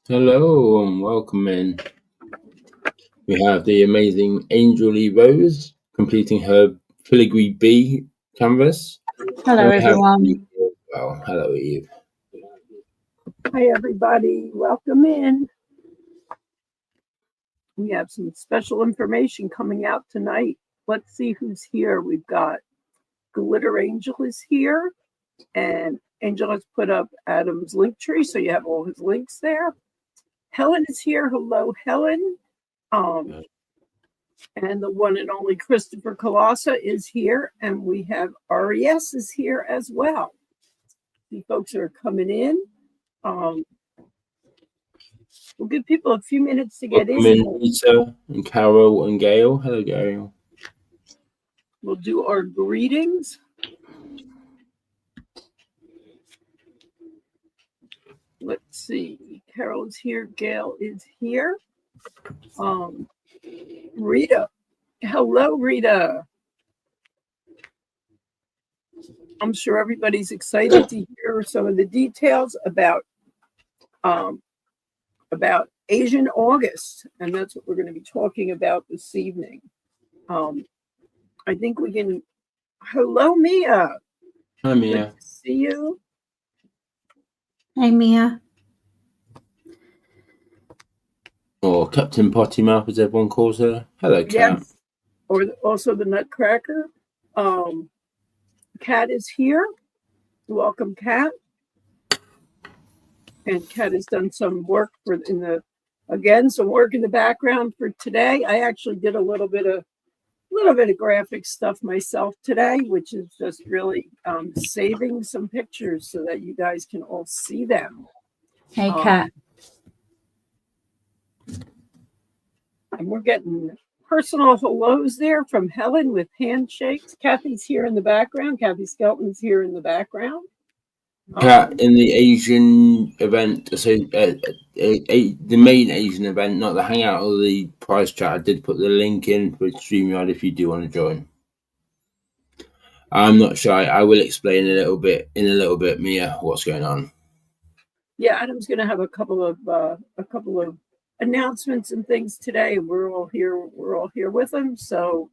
Hello and welcome in. We have the amazing Angel Lee Rose completing her filigree B canvas. Hello, And we have everyone. Eve as well. Hello, Eve. Hi, everybody. Welcome in. We have some special information coming out tonight. Let's see who's here. We've got Glitter Angel is here, and Angel has put up Adam's link tree, so you have all his links there. Helen is here. Hello, Helen. And the one and only Christopher Colassa is here, and we have RES is here as well. The folks are coming in. We'll give people a few minutes to get Welcome in Lisa and Carol and Gail. Hello, Gail. We'll do our greetings. Let's see. Carol's here. Gail is here. Rita. Hello, Rita. I'm sure everybody's excited to hear some of the details about Asian August, and that's what we're going to be talking about this evening. I think we can. Hello, Mia. Hi, Mia. Good to see you. Hey, Mia. Or Captain Pottymouth, as everyone calls her. Hello, Kat. Yes. Or also the Nutcracker. Kat is here. Welcome, Kat. And Kat has done some work some work in the background for today. I actually did a little bit of graphic stuff myself today, which is just really saving some pictures so that you guys can all see them. Hey, Kat. And we're getting personal hellos there from Helen with handshakes. Kathy's here in the background. Kathy Skelton's here in the background. Kat, in the Asian event, so the main Asian event, not the hangout or the prize chat, I did put the link in for StreamYard if you do want to join. I'm not shy. I will explain in a little bit, Mia, what's going on. Yeah, Adam's going to have a couple of announcements and things today. We're all here with him. So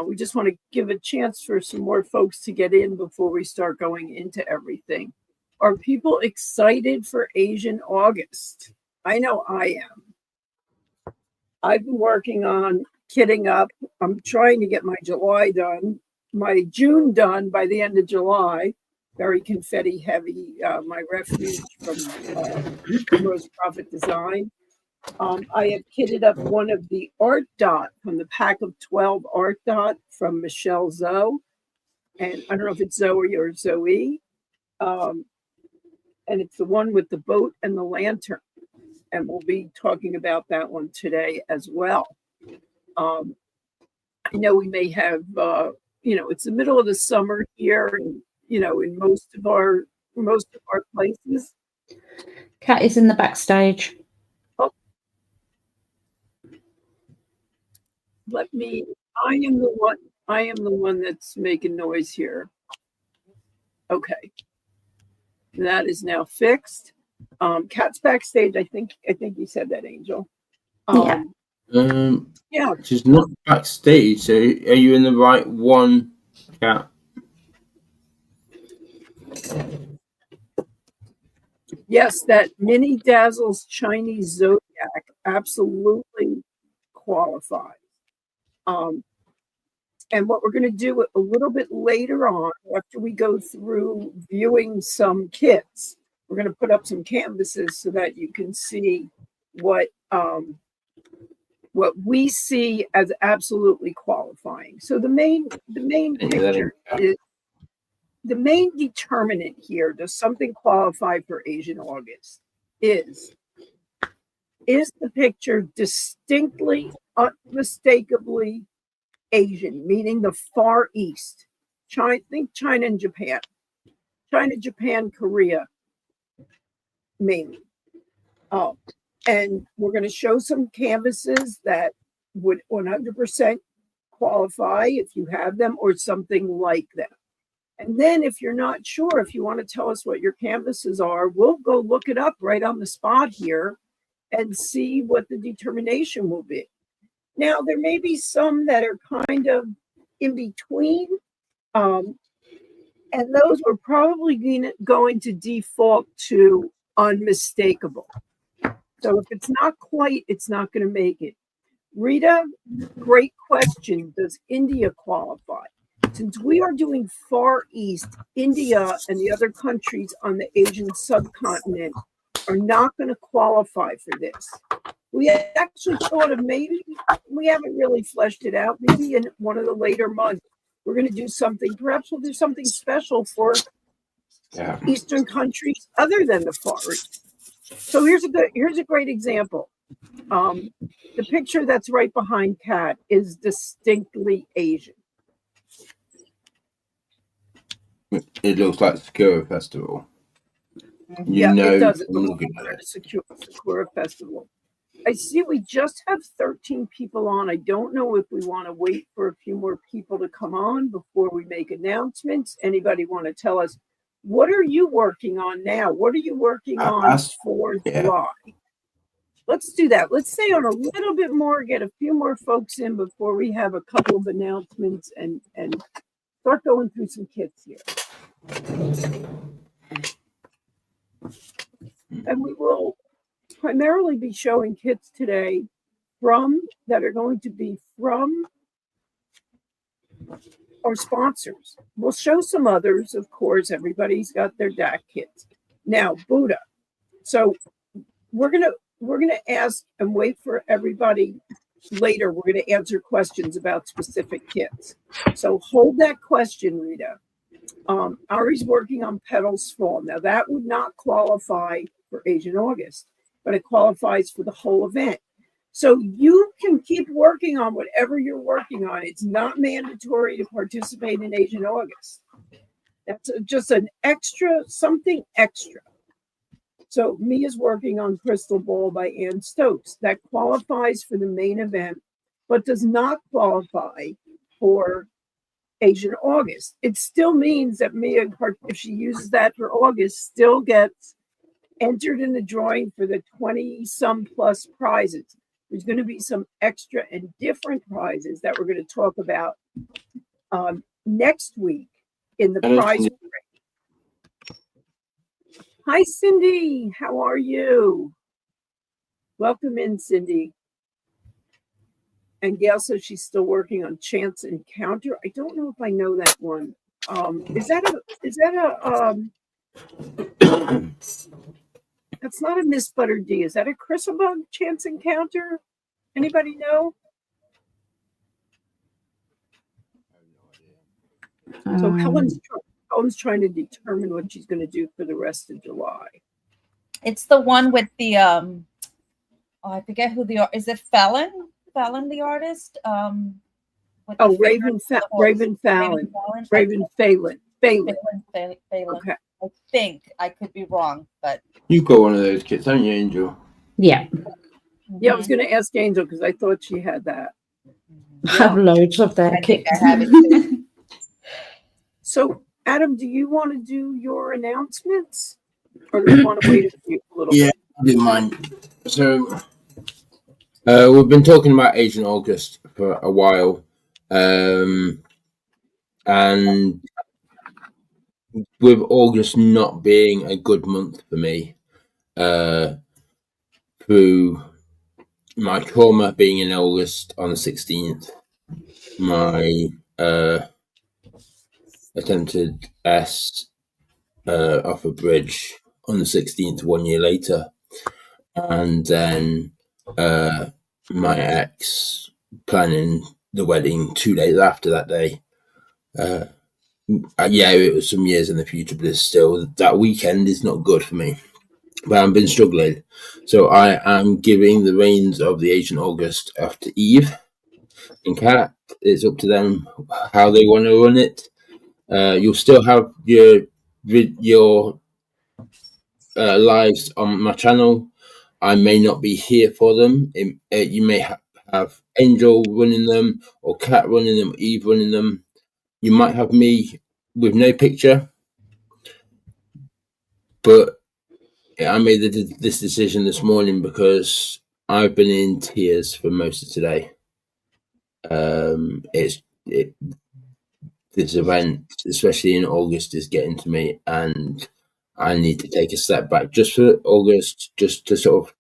we just want to give a chance for some more folks to get in before we start going into everything. Are people excited for Asian August? I know I am. I've been working on kitting up. I'm trying to get my June done by the end of July. Very confetti heavy, my refuge from Rose Prophet Design. I have kitted up one of the Art Dot from the pack of 12 Art Dot from Michelle Zoe. And I don't know if it's Zoe or Zoe. And it's the one with the boat and the lantern. And we'll be talking about that one today as well. I know we may have, it's the middle of the summer here, and in most of our places. Kat is in the backstage. Oh. I am the one that's making noise here. Okay. That is now fixed. Kat's backstage. I think you said that, Angel. Yeah. She's not backstage. So are you in the right one, Kat? Yes, that Mini Dazzle's Chinese Zodiac absolutely qualifies. And what we're going to do a little bit later on, after we go through viewing some kits, we're going to put up some canvases so that you can see what we see as absolutely qualifying. So the main picture is the main determinant here. Does something qualify for Asian August? Is the picture distinctly, unmistakably Asian, meaning the Far East? Think China and Japan. China, Japan, Korea, mainly. And we're going to show some canvases that would 100% qualify if you have them or something like them. And then if you're not sure, if you want to tell us what your canvases are, we'll go look it up right on the spot here and see what the determination will be. Now, there may be some that are kind of in between, and those we're probably going to default to unmistakable. So if it's not quite, it's not going to make it. Rita, great question. Does India qualify? Since we are doing Far East, India and the other countries on the Asian subcontinent are not going to qualify for this. We actually thought of maybe, we haven't really fleshed it out, maybe in one of the later months, we're going to do something, perhaps we'll do something special for Eastern countries other than the Far East. So here's a great example. The picture that's right behind Kat is distinctly Asian. It looks like Sakura Festival. Yeah, it does. It looks like a Sakura Festival. I see we just have 13 people on. I don't know if we want to wait for a few more people to come on before we make announcements. Anybody want to tell us, what are you working on now? What are you working on for July? Let's do that. Let's stay on a little bit more, get a few more folks in before we have a couple of announcements and start going through some kits here. And we will primarily be showing kits today that are going to be from our sponsors. We'll show some others, of course. Everybody's got their DAC kits. Now, Buddha. So we're gonna ask and wait for everybody later. We're gonna answer questions about specific kits. So hold that question, Rita. Ari's working on Petals Fall. Now that would not qualify for Asian August, but it qualifies for the whole event. So you can keep working on whatever you're working on. It's not mandatory to participate in Asian August. That's just an extra, something extra. So Mia's working on Crystal Ball by Ann Stokes. That qualifies for the main event, but does not qualify for Asian August. It still means that Mia, if she uses that for August, still gets entered in the drawing for the 20-some plus prizes. There's going to be some extra and different prizes that we're going to talk about next week in the prize break. Hi, Cindy. How are you? Welcome in, Cindy. And Gail says she's still working on Chance Encounter. I don't know if I know that one. Is that that's not a Miss Butter D. Is that a Chrysabug Chance Encounter? Anybody know? So Helen's trying to determine what she's going to do for the rest of July. It's the one with the I forget who is it Fallon the artist? Raven Fallon. Okay. I think I could be wrong, but you've got one of those kits, don't you, Angel? Yeah. Yeah, I was going to ask Angel because I thought she had that. I have loads of their kits. I have it too. So, Adam, do you want to do your announcements, or do you want to wait a little bit? Yeah, I do mind. So, we've been talking about Asian August for a while, and with August not being a good month for me, through my trauma being in August on the 16th, my attempted S off a bridge on the 16th 1 year later, and then my ex planning the wedding 2 days after that day. Yeah, it was some years in the future, but it's still, that weekend is not good for me. But I've been struggling. So I am giving the reins of the Asian August after Eve and Kat. It's up to them how they want to run it. You'll still have your lives on my channel. I may not be here for them. You may have Angel running them, or Kat running them, Eve running them. You might have me with no picture, but I made this decision this morning because I've been in tears for most of today. This event, especially in August, is getting to me, and I need to take a step back just for August, just to sort of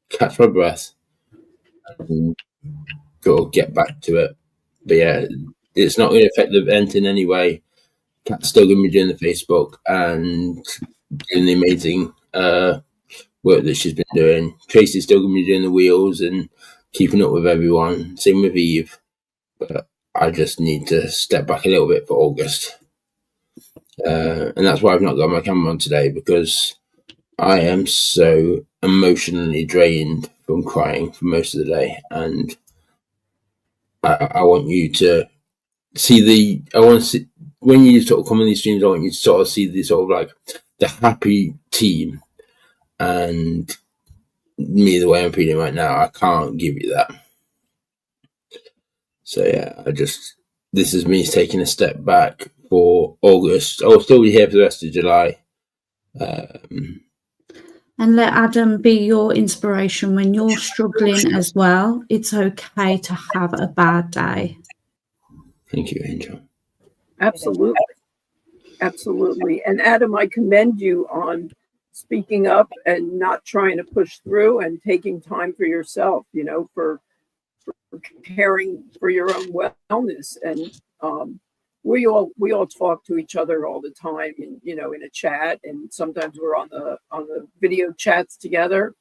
catch my breath and sort of get back to it. But yeah, it's not going to affect the event in any way. Kat's still going to be doing the Facebook and doing the amazing work that she's been doing. Tracy's still going to be doing the wheels and keeping up with everyone. Same with Eve. But I just need to step back a little bit for August. And that's why I've not got my camera on today, because I am so emotionally drained from crying for most of the day. And I want you to see when you sort of come on these streams, I want you to sort of see the sort of like the happy team. And me, the way I'm feeling right now, I can't give you that. So yeah, this is me taking a step back for August. I'll still be here for the rest of July. And let Adam be your inspiration when you're struggling as well. It's okay to have a bad day. Thank you, Angel. Absolutely. Absolutely. And Adam, I commend you on speaking up and not trying to push through and taking time for yourself, for caring for your own wellness. And we all talk to each other all the time, in a chat, and sometimes we're on the video chats together.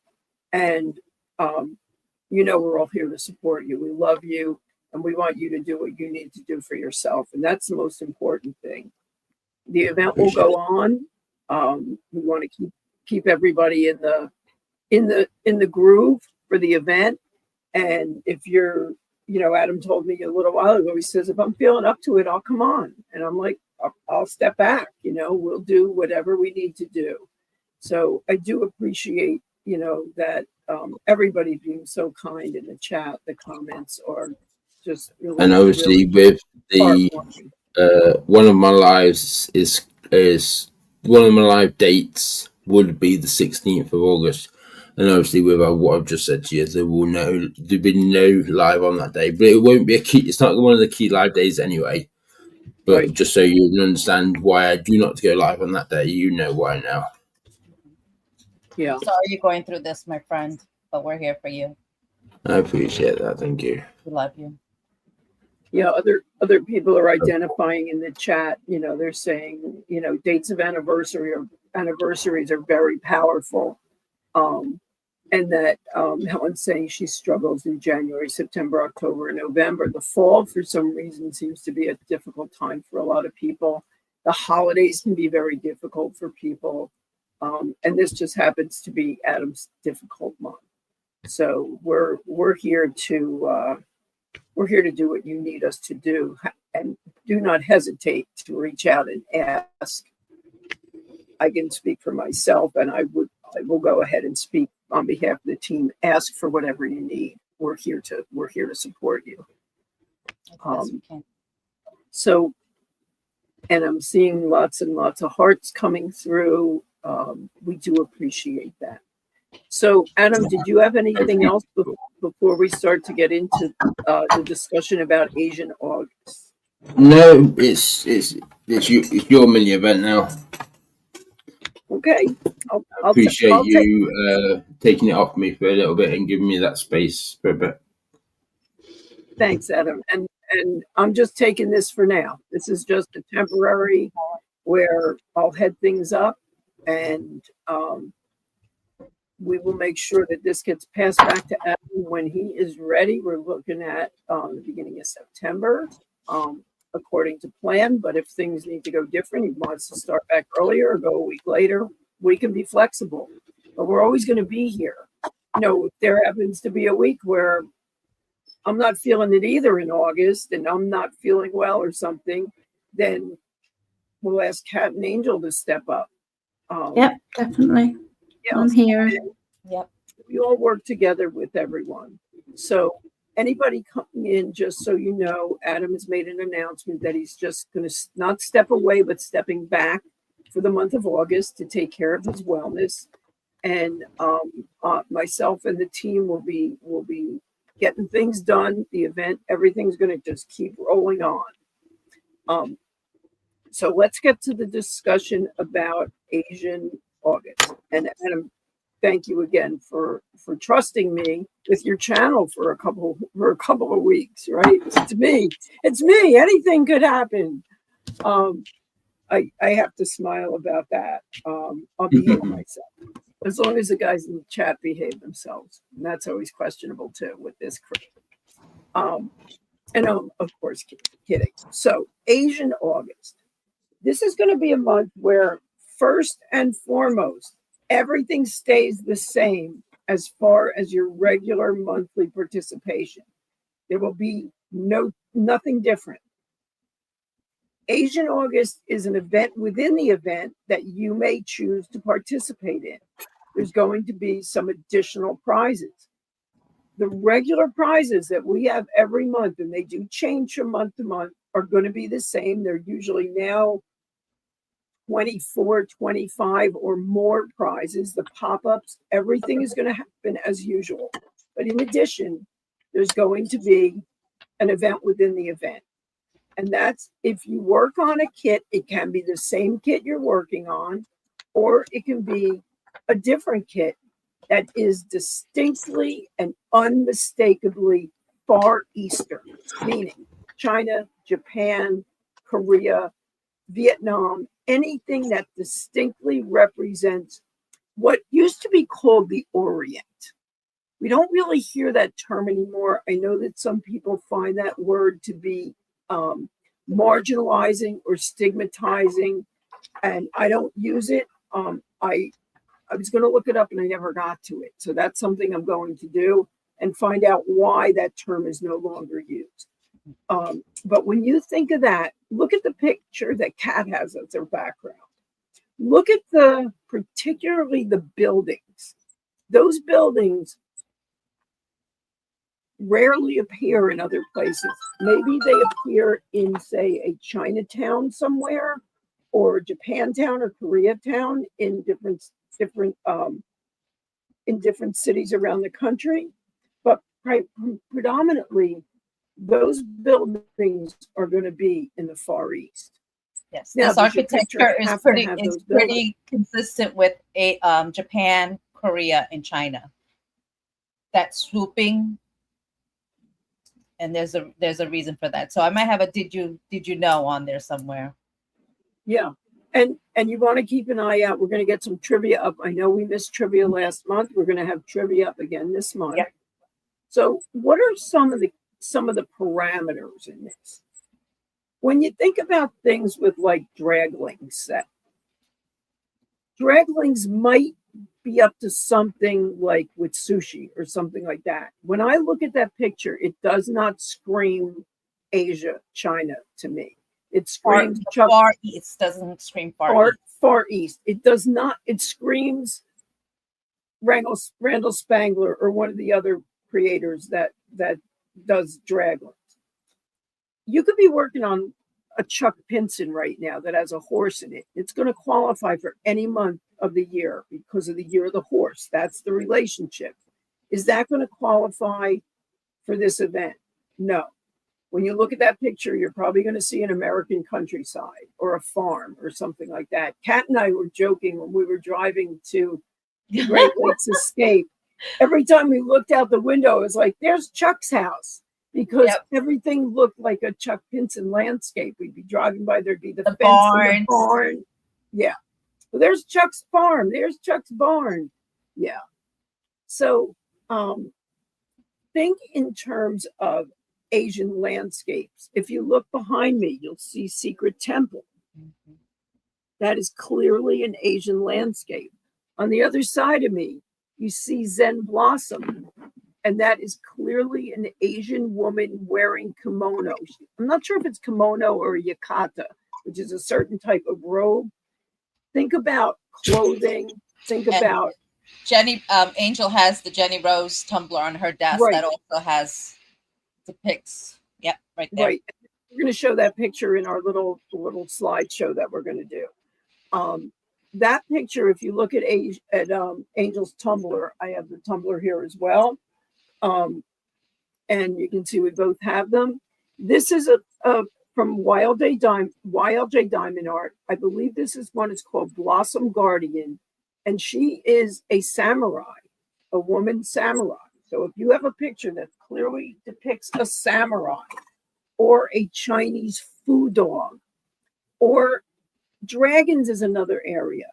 And we're all here to support you. We love you, and we want you to do what you need to do for yourself, and that's the most important thing. The event will go on. We want to keep everybody in the groove for the event. And if you're, Adam told me a little while ago, he says, if I'm feeling up to it, I'll come on. And I'm like, I'll step back, we'll do whatever we need to do. So I do appreciate, that everybody being so kind in the chat. The comments are just really, and obviously really with the one of my lives is one of my live dates would be the 16th of August. And obviously, with what I've just said to you, there'll be no live on that day. But it won't be it's not one of the key live days anyway. But right. Just so you understand why I do not go live on that day, you know why now. Yeah. Sorry you're going through this, my friend, but we're here for you. I appreciate that. Thank you. We love you. Yeah, other people are identifying in the chat. They're saying, dates of anniversaries are very powerful. And that Helen's saying she struggles in January, September, October, and November. The fall, for some reason, seems to be a difficult time for a lot of people. The holidays can be very difficult for people. And this just happens to be Adam's difficult month. So we're here to do what you need us to do, and do not hesitate to reach out and ask. I can speak for myself, and I will go ahead and speak on behalf of the team. Ask for whatever you need. We're here to support you. So, and I'm seeing lots and lots of hearts coming through. We do appreciate that. So, Adam, did you have anything else before we start to get into the discussion about Asian August? No, it's your mini event now. Okay. I appreciate you taking it off me for a little bit and giving me that space for a bit. Thanks, Adam. And I'm just taking this for now. This is just a temporary where I'll head things up, and we will make sure that this gets passed back to Adam when he is ready. We're looking at the beginning of September, according to plan. But if things need to go different, he wants to start back earlier or go a week later, we can be flexible. But we're always going to be here. If there happens to be a week where I'm not feeling it either in August, and I'm not feeling well or something, then we'll ask Kat and Angel to step up. Yep, definitely. Yeah, I'm here. Yep. We all work together with everyone. So anybody coming in, just so you know, Adam has made an announcement that he's just going to not step away, but stepping back for the month of August to take care of his wellness. and myself and the team will be getting things done. The event, everything's going to just keep rolling on. So let's get to the discussion about Asian August. And Adam, thank you again for trusting me with your channel for a couple of weeks, right? It's me. Anything could happen. I have to smile about that. I'll behave myself as long as the guys in the chat behave themselves, and that's always questionable too with this crew. And I'm of course kidding. So Asian August. This is going to be a month where first and foremost, everything stays the same as far as your regular monthly participation. There will be nothing different. Asian August is an event within the event that you may choose to participate in. There's going to be some additional prizes. The regular prizes that we have every month, and they do change from month to month, are going to be the same. They're usually now 24, 25 or more prizes. The pop-ups, everything is going to happen as usual. But in addition, there's going to be an event within the event. And that's if you work on a kit, it can be the same kit you're working on, or it can be a different kit that is distinctly and unmistakably Far Eastern, meaning China, Japan, Korea, Vietnam, anything that distinctly represents what used to be called the Orient. We don't really hear that term anymore. I know that some people find that word to be marginalizing or stigmatizing, and I don't use it. I was going to look it up and I never got to it. So that's something I'm going to do and find out why that term is no longer used. But when you think of that, look at the picture that Kat has as her background. Look at particularly the buildings. Those buildings rarely appear in other places. Maybe they appear in, say, a Chinatown somewhere, or Japantown or Koreatown in different cities around the country. But predominantly, those buildings are going to be in the Far East. Yes, Now, this architecture is pretty consistent with Japan, Korea, and China. That swooping, and there's a reason for that. So I might have a did you know on there somewhere. Yeah, and you want to keep an eye out. We're going to get some trivia up. I know we missed trivia last month. We're going to have trivia up again this month. Yep. So what are some of the parameters in this? When you think about things with like draglings, draglings might be up to something like with sushi or something like that. When I look at that picture, it does not scream Asia, China to me. It screams Far East. Doesn't scream Far East. Far East. It does not. It screams Randall Spangler or one of the other creators that does draglings. You could be working on a Chuck Pinson right now that has a horse in it. It's going to qualify for any month of the year because of the year of the horse. That's the relationship. Is that going to qualify for this event? No. When you look at that picture, you're probably going to see an American countryside or a farm or something like that. Kat and I were joking when we were driving to Great Lakes Escape. Every time we looked out the window, it was like, there's Chuck's house. Because everything looked like a Chuck Pinson landscape. We'd be driving by, there'd be the fence and the barn. Yeah. Well, there's Chuck's farm. There's Chuck's barn. Yeah. So think in terms of Asian landscapes. If you look behind me, you'll see Secret Temple. Mm-hmm. That is clearly an Asian landscape. On the other side of me, you see Zen Blossom. And that is clearly an Asian woman wearing kimono. I'm not sure if it's kimono or yukata, which is a certain type of robe. Think about clothing. Think about Jenny. Angel has the Jenny Rose tumbler on her desk that also depicts. Yep, right there. Right. We're going to show that picture in our little slideshow that we're going to do. that picture, if you look at Angel's Tumblr, I have the Tumblr here as well. And you can see we both have them. This is a from YLJ Diamond Art. I believe this is one. It's called Blossom Guardian, and she is a samurai, a woman samurai. So if you have a picture that clearly depicts a samurai, or a Chinese food dog, or dragons is another area.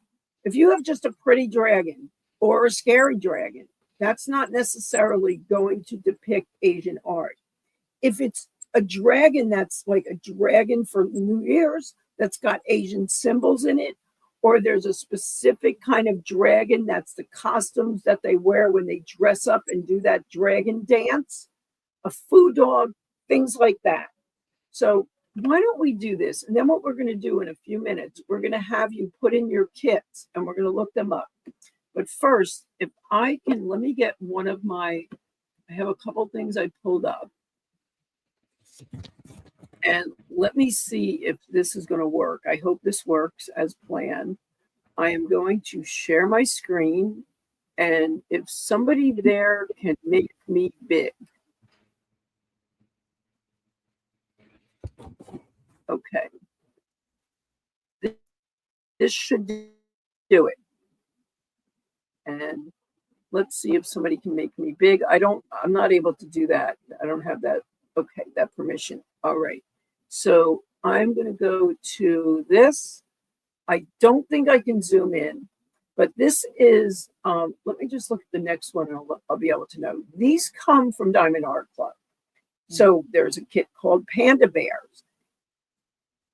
If you have just a pretty dragon or a scary dragon, that's not necessarily going to depict Asian art. If it's a dragon that's like a dragon for New Year's that's got Asian symbols in it, or there's a specific kind of dragon that's the costumes that they wear when they dress up and do that dragon dance, a food dog, things like that. So why don't we do this? And then what we're going to do in a few minutes, we're going to have you put in your kits and we're going to look them up. But first, if I can, let me get one of my, I have a couple things I pulled up. And let me see if this is going to work. I hope this works as planned. I am going to share my screen. And if somebody there can make me big. Okay. This should do it. And let's see if somebody can make me big. I'm not able to do that. I don't have that. Okay, that permission. All right. So I'm going to go to this. I don't think I can zoom in, but this is, let me just look at the next one and I'll be able to know. These come from Diamond Art Club. So there's a kit called Panda Bears.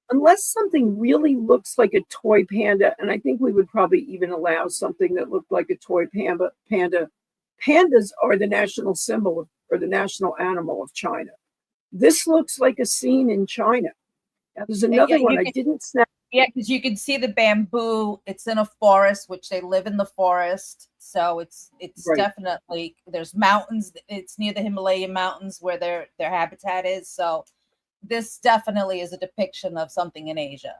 Unless something really looks like a toy panda, and I think we would probably even allow something that looked like a toy panda. Pandas are the national symbol or the national animal of China. This looks like a scene in China. Now, there's another one I didn't snap. Yeah, because you can see the bamboo. It's in a forest, which they live in the forest. So it's right. Definitely, there's mountains. It's near the Himalayan mountains where their habitat is. So this definitely is a depiction of something in Asia.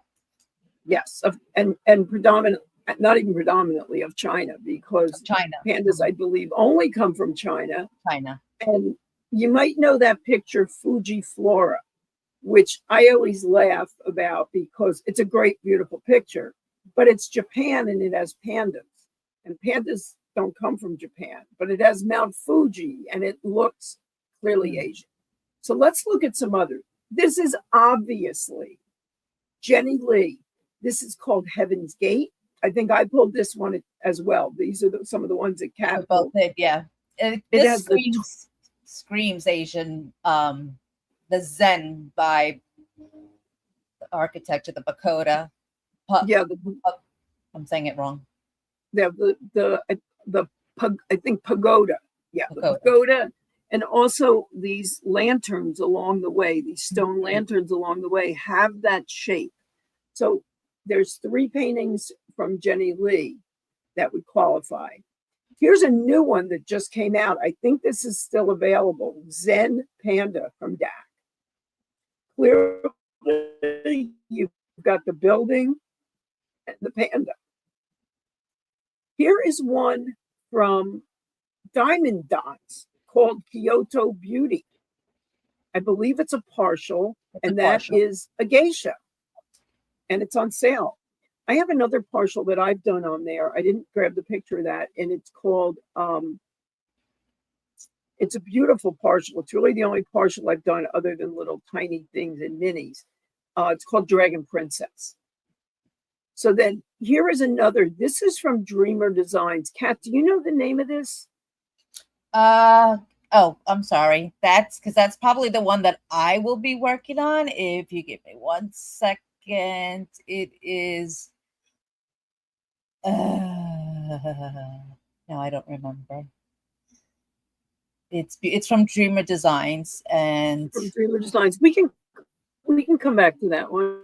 Yes, and predominant, not even predominantly of China, because China pandas, I believe, only come from China. China. And you might know that picture, Fuji Flora, which I always laugh about because it's a great, beautiful picture, but it's Japan and it has pandas. And pandas don't come from Japan, but it has Mount Fuji and it looks clearly Asian. So let's look at some others. This is obviously Jenny Lee. This is called Heaven's Gate. I think I pulled this one as well. These are some of the ones that Kat both did, yeah. This screams Asian. The Zen by the architect of the Pagoda. I'm saying it wrong. Yeah, I think pagoda. Yeah, the pagoda. And also these lanterns along the way, these stone lanterns along the way have that shape. So there's 3 paintings from Jenny Lee that would qualify. Here's a new one that just came out. I think this is still available. Zen Panda from DAC. Clearly, you've got the building and the panda. Here is one from Diamond Dots called Kyoto Beauty. I believe it's a partial, that is a geisha, and it's on sale. I have another partial that I've done on there. I didn't grab the picture of that, and it's called, it's a beautiful partial. It's really the only partial I've done other than little tiny things and minis. It's called Dragon Princess. So then here is another. This is from Dreamer Designs. Kat, do you know the name of this? Oh, I'm sorry. That's probably the one that I will be working on. If you give me 1 second, it is. No, I don't remember. It's from Dreamer Designs, and from Dreamer Designs. We can come back to that one.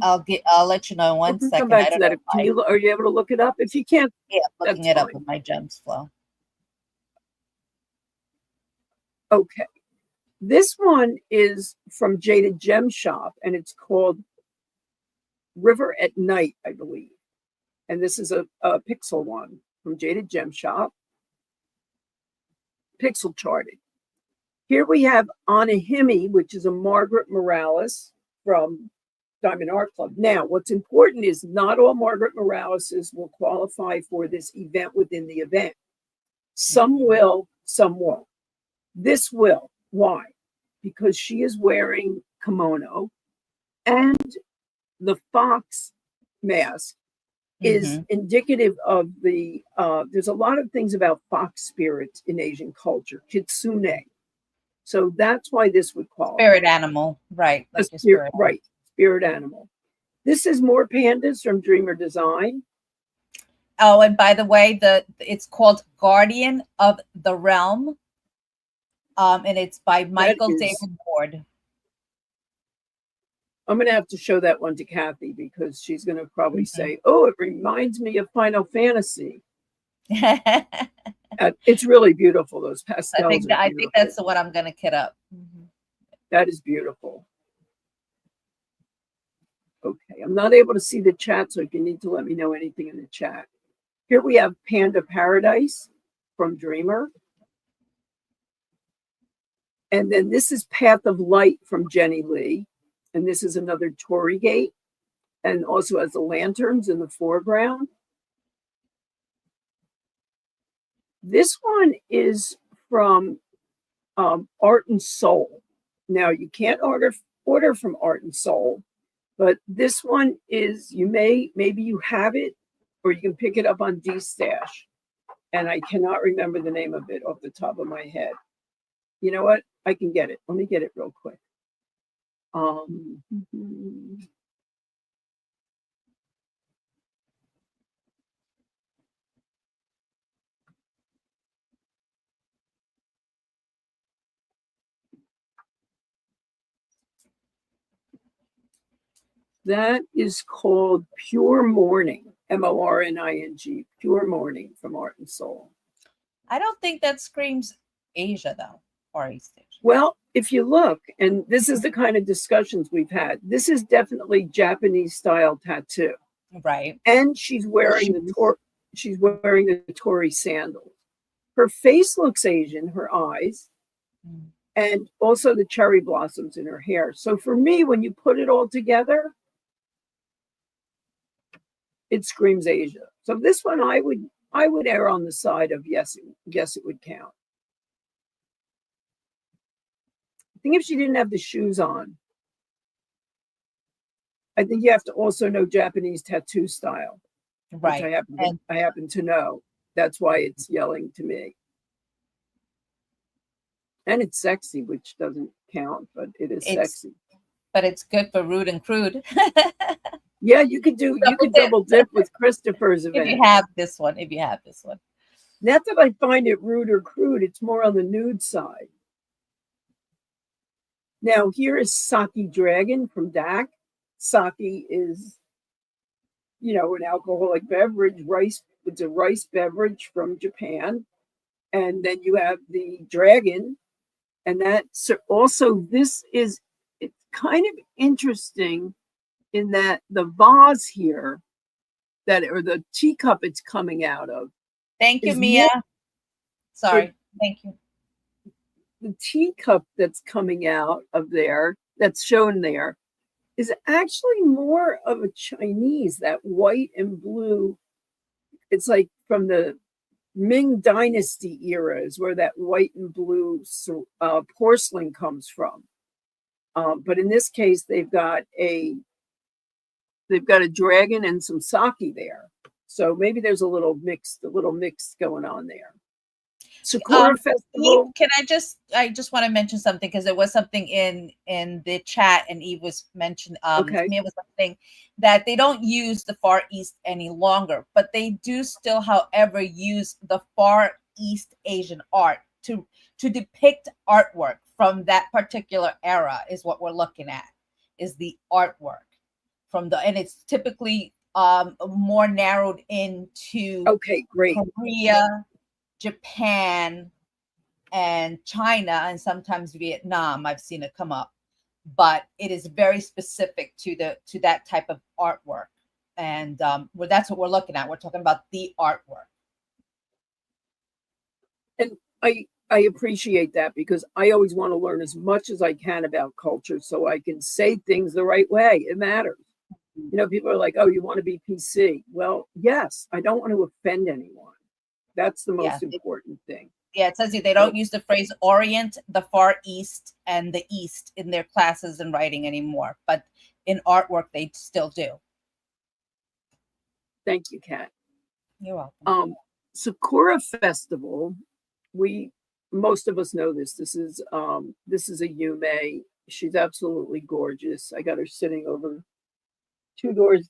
I'll let you know in 1 second. Come back to that. Are you able to look it up? If you can't, yeah, looking it up with my Gems Flow. Okay, this one is from Jaded Gem Shop, and it's called River at Night, I believe. And this is a pixel one from Jaded Gem Shop. Pixel charted. Here we have Anahimi, which is a Margaret Morales from Diamond Art Club. Now, what's important is not all Margaret Moraleses will qualify for this event within the event. Some will, some won't. This will. Why? Because she is wearing kimono, and the fox mask is indicative of the, there's a lot of things about fox spirits in Asian culture, kitsune. So that's why this would qualify. Spirit animal, right. Like spirit animal. This is more pandas from Dreamer Design. Oh, and by the way, it's called Guardian of the Realm. And it's by Michael David Ward. I'm going to have to show that one to Kathy because she's going to probably say, oh, it reminds me of Final Fantasy. It's really beautiful, those pastels. I think that's the one I'm going to kit up. That is beautiful. Okay, I'm not able to see the chat, so if you need to let me know anything in the chat. Here we have Panda Paradise from Dreamer. And then this is Path of Light from Jenny Lee. And this is another Torii Gate, and also has the lanterns in the foreground. This one is from Art and Soul. Now, you can't order from Art and Soul, but this one is, maybe you have it, or you can pick it up on D-Stash. And I cannot remember the name of it off the top of my head. You know what? I can get it. Let me get it real quick. That is called Pure Morning, MORNING, Pure Morning from Art and Soul. I don't think that screams Asia, though, or East Asia. Well, if you look, and this is the kind of discussions we've had, this is definitely Japanese style tattoo. Right. And she's wearing the Torii sandals. Her face looks Asian, her eyes, and also the cherry blossoms in her hair. So for me, when you put it all together, it screams Asia. So this one I would err on the side of yes, it would count. I think if she didn't have the shoes on, I think you have to also know Japanese tattoo style, right? Which I happen to know. That's why it's yelling to me. And it's sexy, which doesn't count, but it's sexy. But it's good for rude and crude. Yeah, you could double dip with Christopher's event. If you have this one. Not that I find it rude or crude, it's more on the nude side. Now, here is Sake Dragon from DAC. Sake is, an alcoholic beverage, it's a rice beverage from Japan. And then you have the dragon. And that's also, it's kind of interesting in that the vase here, or the teacup it's coming out of. Thank you, Mia. Sorry, thank you. The teacup that's coming out of there, that's shown there, is actually more of a Chinese, that white and blue. It's like from the Ming Dynasty era is where that white and blue porcelain comes from. But in this case, they've got a dragon and some sake there. So maybe there's a little mix going on there. Sakura Festival. Eve, I just want to mention something because there was something in the chat, and Eve was mentioned. Mia was saying that they don't use the Far East any longer, but they do still, however, use the Far East Asian art to depict artwork from that particular era. Is what we're looking at, is the artwork and it's typically more narrowed into Korea, Japan, and China, and sometimes Vietnam. I've seen it come up, but it is very specific to that type of artwork. And well, that's what we're looking at. We're talking about the artwork. And I appreciate that because I always want to learn as much as I can about culture so I can say things the right way. It matters. You know, people are like, oh, you want to be PC. Well, yes, I don't want to offend anyone. That's the most important thing. Yeah, it says here they don't use the phrase Orient, the Far East, and the East in their classes and writing anymore. But in artwork, they still do. Thank you, Kat. You're welcome. Sakura Festival, most of us know this. This is a Yume. She's absolutely gorgeous. I got her sitting over 3 doors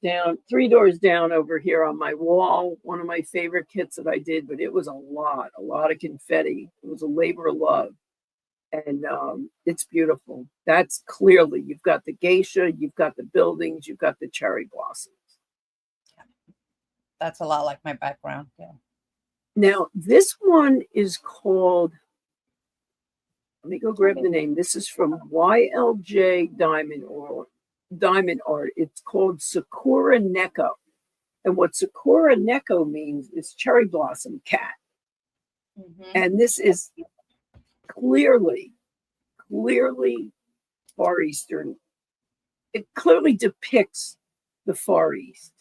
down over here on my wall. One of my favorite kits that I did, but it was a lot of confetti. It was a labor of love. And it's beautiful. That's clearly, you've got the geisha, you've got the buildings, you've got the cherry blossoms. That's a lot like my background. Yeah. Now, this one is called, let me go grab the name. This is from YLJ Diamond Art. It's called Sakura Neko. And what Sakura Neko means is cherry blossom cat. Mm-hmm. And this is clearly Far Eastern. It clearly depicts the Far East.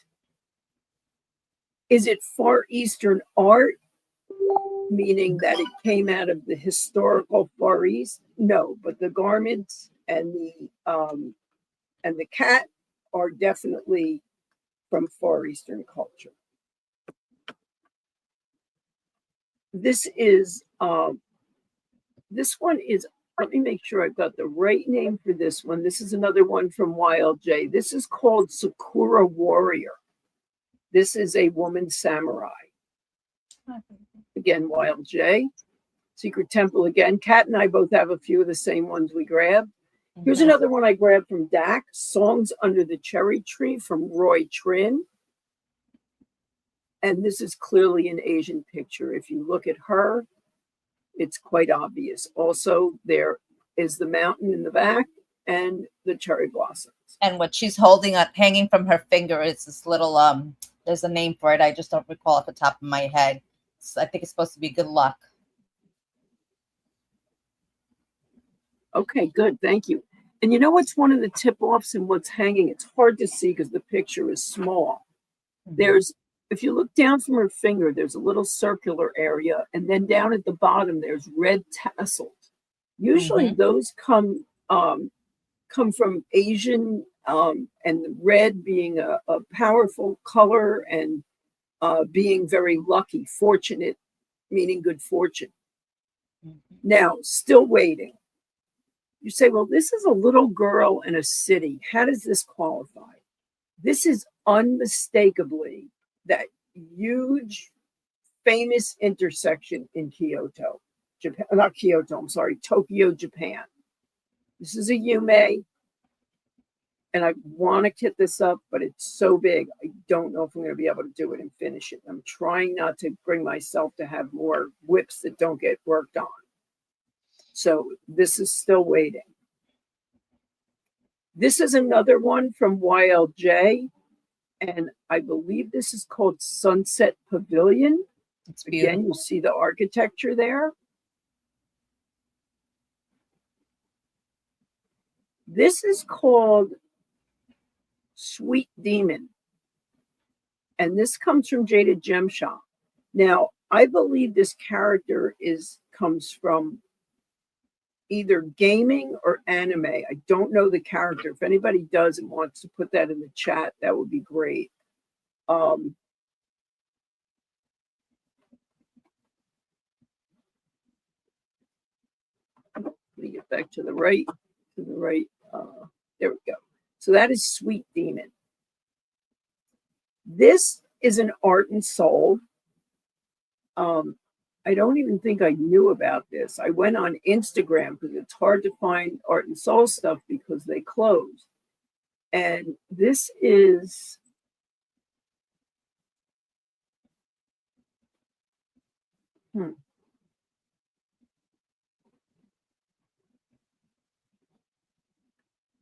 Is it Far Eastern art, meaning that it came out of the historical Far East? No, but the garments and the cat are definitely from Far Eastern culture. This one is, let me make sure I've got the right name for this one. This is another one from YLJ. This is called Sakura Warrior. This is a woman samurai. Again, YLJ. Secret Temple again. Kat and I both have a few of the same ones we grabbed. Here's another one I grabbed from DAC, Songs Under the Cherry Tree from Roy Trin. And this is clearly an Asian picture. If you look at her, it's quite obvious. Also, there is the mountain in the back and the cherry blossoms. And what she's holding up, hanging from her finger, is this little, there's a name for it. I just don't recall at the top of my head. I think it's supposed to be good luck. Okay, good. Thank you. And you know what's one of the tip-offs and what's hanging? It's hard to see because the picture is small. There's, if you look down from her finger, there's a little circular area. And then down at the bottom, there's red tassels. Usually those come from Asian, and the red being a powerful color and being very lucky, fortunate, meaning good fortune. Now, still waiting. You say, well, this is a little girl in a city. How does this qualify? This is unmistakably that huge, famous intersection in Kyoto, Japan, not Kyoto, I'm sorry, Tokyo, Japan. This is a Yume, and I want to kit this up, but it's so big, I don't know if I'm going to be able to do it and finish it. I'm trying not to bring myself to have more whips that don't get worked on. So this is still waiting. This is another one from YLJ, and I believe this is called Sunset Pavilion. It's beautiful. Again, you see the architecture there. This is called Sweet Demon, and this comes from Jaded Gem Shop. Now, I believe this character comes from either gaming or anime. I don't know the character. If anybody does and wants to put that in the chat, that would be great. Let me get back to the right. There we go. So that is Sweet Demon. This is an Art and Soul. I don't even think I knew about this. I went on Instagram because it's hard to find Art and Soul stuff because they closed. And this is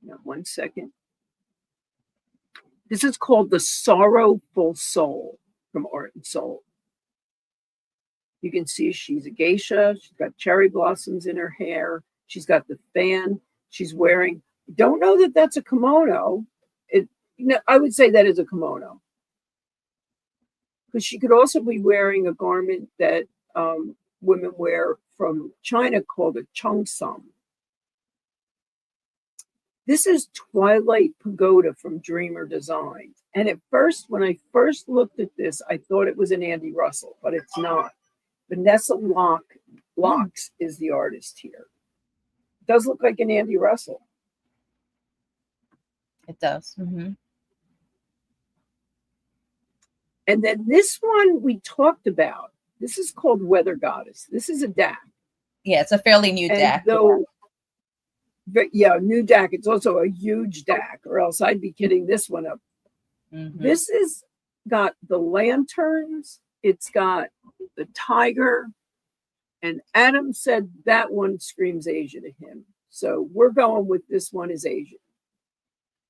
Now, 1 second. This is called the Sorrowful Soul from Art and Soul. You can see she's a geisha. She's got cherry blossoms in her hair. She's got the fan. She's wearing, don't know that that's a kimono. I would say that is a kimono. Because she could also be wearing a garment that women wear from China called a cheongsam. This is Twilight Pagoda from Dreamer Designs. And at first, when I first looked at this, I thought it was an Andy Russell, but it's not. Vanessa Locks is the artist here. It does look like an Andy Russell. It does. Mm-hmm. And then this one we talked about. This is called Weather Goddess. This is a DAC. Yeah, it's a fairly new DAC. New DAC. It's also a huge DAC, or else I'd be kidding this one up. Mm-hmm. This is got the lanterns. It's got the tiger. And Adam said that one screams Asia to him. So we're going with this one is Asian.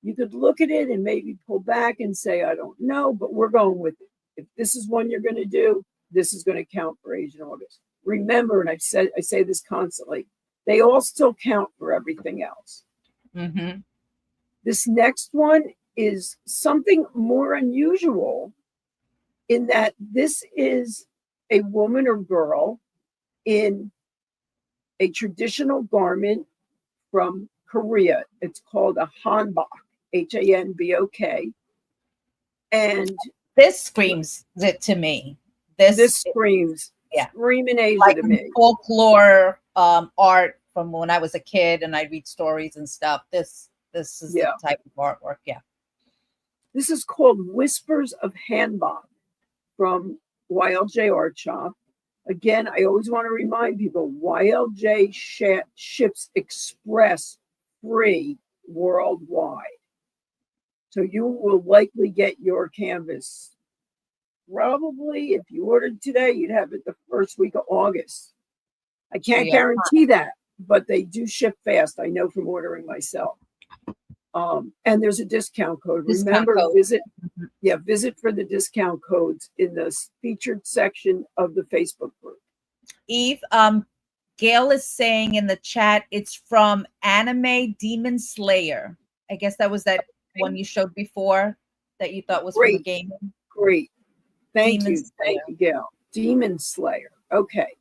You could look at it and maybe pull back and say, I don't know, but we're going with it. If this is one you're going to do, this is going to count for Asian August. Remember, and I say this constantly, they all still count for everything else. Mm-hmm. This next one is something more unusual in that this is a woman or girl in a traditional garment from Korea. It's called a hanbok, Hanbok. And this screams it to me. This screams, screaming Asia like to me. Folklore art from when I was a kid and I read stories and stuff. This is the type of artwork. Yeah. This is called Whispers of Hanbok from YLJ Art Shop. Again, I always want to remind people, YLJ ships express free worldwide. So you will likely get your canvas. Probably, if you ordered today, you'd have it the first week of August. I can't guarantee that, but they do ship fast. I know from ordering myself. And there's a discount code. Remember, visit for the discount codes in the featured section of the Facebook group. Eve, Gail is saying in the chat, it's from Anime Demon Slayer. I guess that was that one you showed before that you thought was from the game. Great. Thank you, Gail. Demon Slayer. Okay.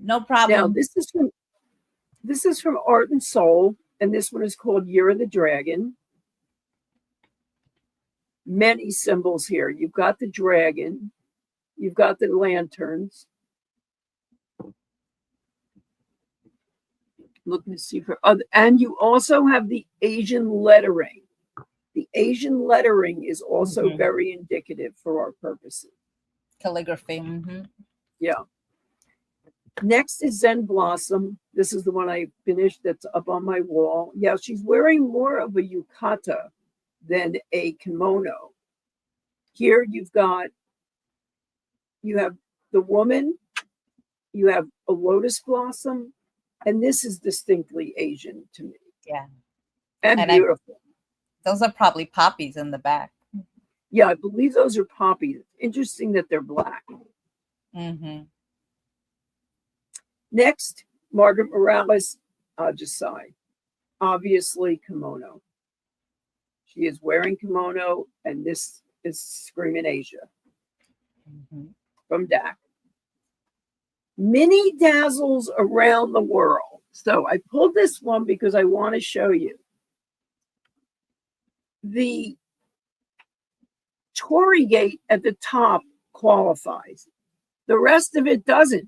No problem. Now this is from Art and Soul, and this one is called Year of the Dragon. Many symbols here. You've got the dragon, you've got the lanterns. Looking to see for other, and you also have the Asian lettering. The Asian lettering is also very indicative for our purposes. Calligraphy. Mm-hmm. Yeah. Next is Zen Blossom. This is the one I finished that's up on my wall. Yeah, she's wearing more of a yukata than a kimono. Here you have the woman, you have a lotus blossom, and this is distinctly Asian to me. Yeah. And beautiful. Those are probably poppies in the back. Yeah, I believe those are poppies. Interesting that they're black. Mm-hmm. Next, Margaret Morales Ajisai. Obviously, kimono. She is wearing kimono, and this is Screaming Asia from DAC. Mini dazzles around the world. So I pulled this one because I want to show you. The Tory Gate at the top qualifies. The rest of it doesn't.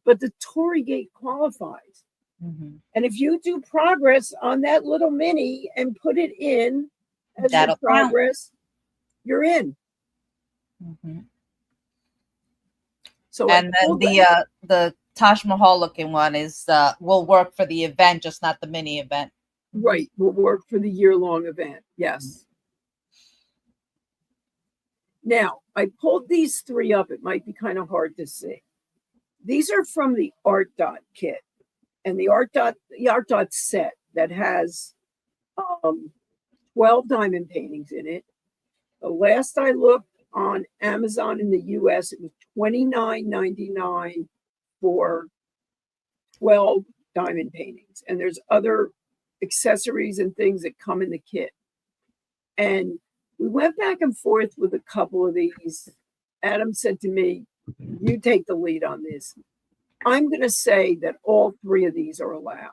But the Tory Gate qualifies. Mm-hmm. And if you do progress on that little mini and put it in as your progress, you're in. Mm-hmm. So and then the Taj Mahal looking one is will work for the event, just not the mini event. Right, will work for the year-long event. Yes. Now I pulled these three up. It might be kind of hard to see. These are from the Art Dot kit. And the Art Dot set that has 12 diamond paintings in it. The last I looked on Amazon in the US, it was $29.99 for 12 diamond paintings. And there's other accessories and things that come in the kit. And we went back and forth with a couple of these. Adam said to me, you take the lead on this. I'm going to say that all three of these are allowed.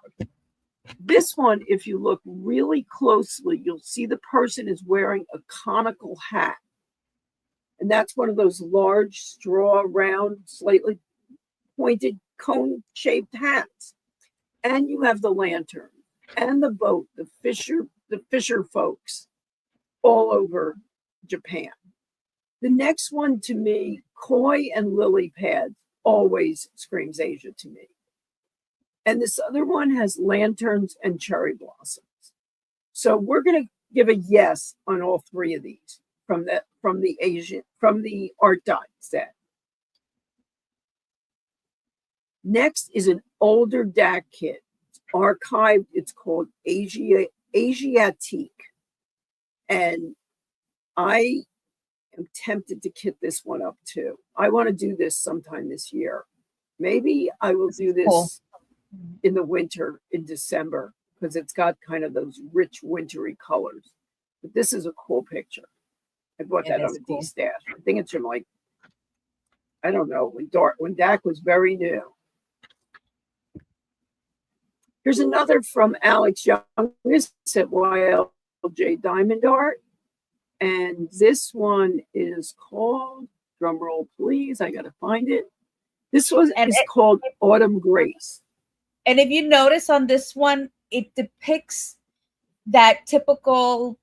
This one, if you look really closely, you'll see the person is wearing a conical hat. And that's one of those large, straw, round, slightly pointed, cone-shaped hats. And you have the lantern and the boat, the fisher folks all over Japan. The next one to me, koi and lily pads, always screams Asia to me. And this other one has lanterns and cherry blossoms. So we're going to give a yes on all three of these from the Art Dot set. Next is an older DAC kit. It's archived. It's called Asiatique. And I am tempted to kit this one up too. I want to do this sometime this year. Maybe I will do this in the winter in December because it's got kind of those rich wintry colors. But this is a cool picture. I bought that on a D-stash. I think it's from like, I don't know, when DAC was very new. Here's another from Alex Young. This is at YLJ Diamond Art. And this one is called, drum roll please, I got to find it. This one is called Autumn Grace. And if you notice on this one, it depicts that typical,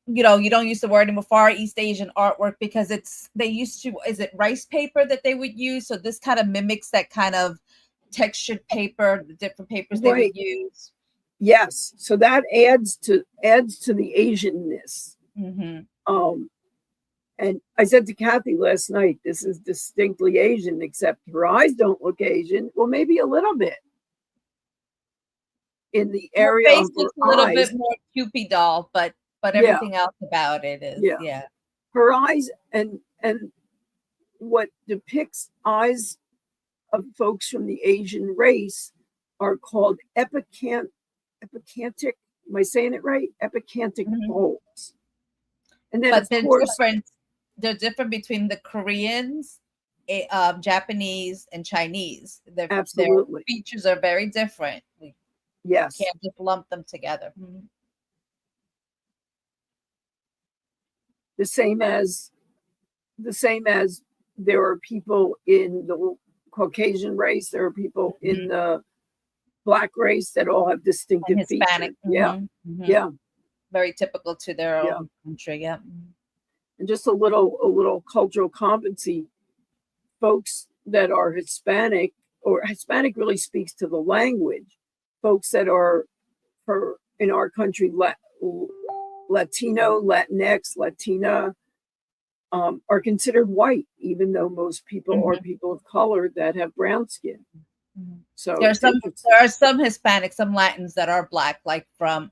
you don't use the word anymore, Far East Asian artwork because they used to, is it rice paper that they would use? So this kind of mimics that kind of textured paper, the different papers they would use. Yes, so that adds to the Asianness. Mm-hmm. And I said to Kathy last night, this is distinctly Asian, except her eyes don't look Asian. Well, maybe a little bit. In the area her face of her looks a little eyes, bit more Cupid doll, but everything else about it is Her eyes and what depicts eyes of folks from the Asian race are called epicantic. Am I saying it right? Epicantic bulbs. And then, but they're different between the Koreans, Japanese, and Chinese. Absolutely. Their features are very different. We can't just lump them together. Mm-hmm. The same as there are people in the Caucasian race, there are people in the Black race that all have distinctive Hispanic features. Yeah. Very typical to their own country. And just a little cultural competency. Folks that are Hispanic, or Hispanic really speaks to the language. Folks that are in our country, Latino, Latinx, Latina, are considered white, even though most people are people of color that have brown skin. So there are some Hispanics, some Latins that are Black, like from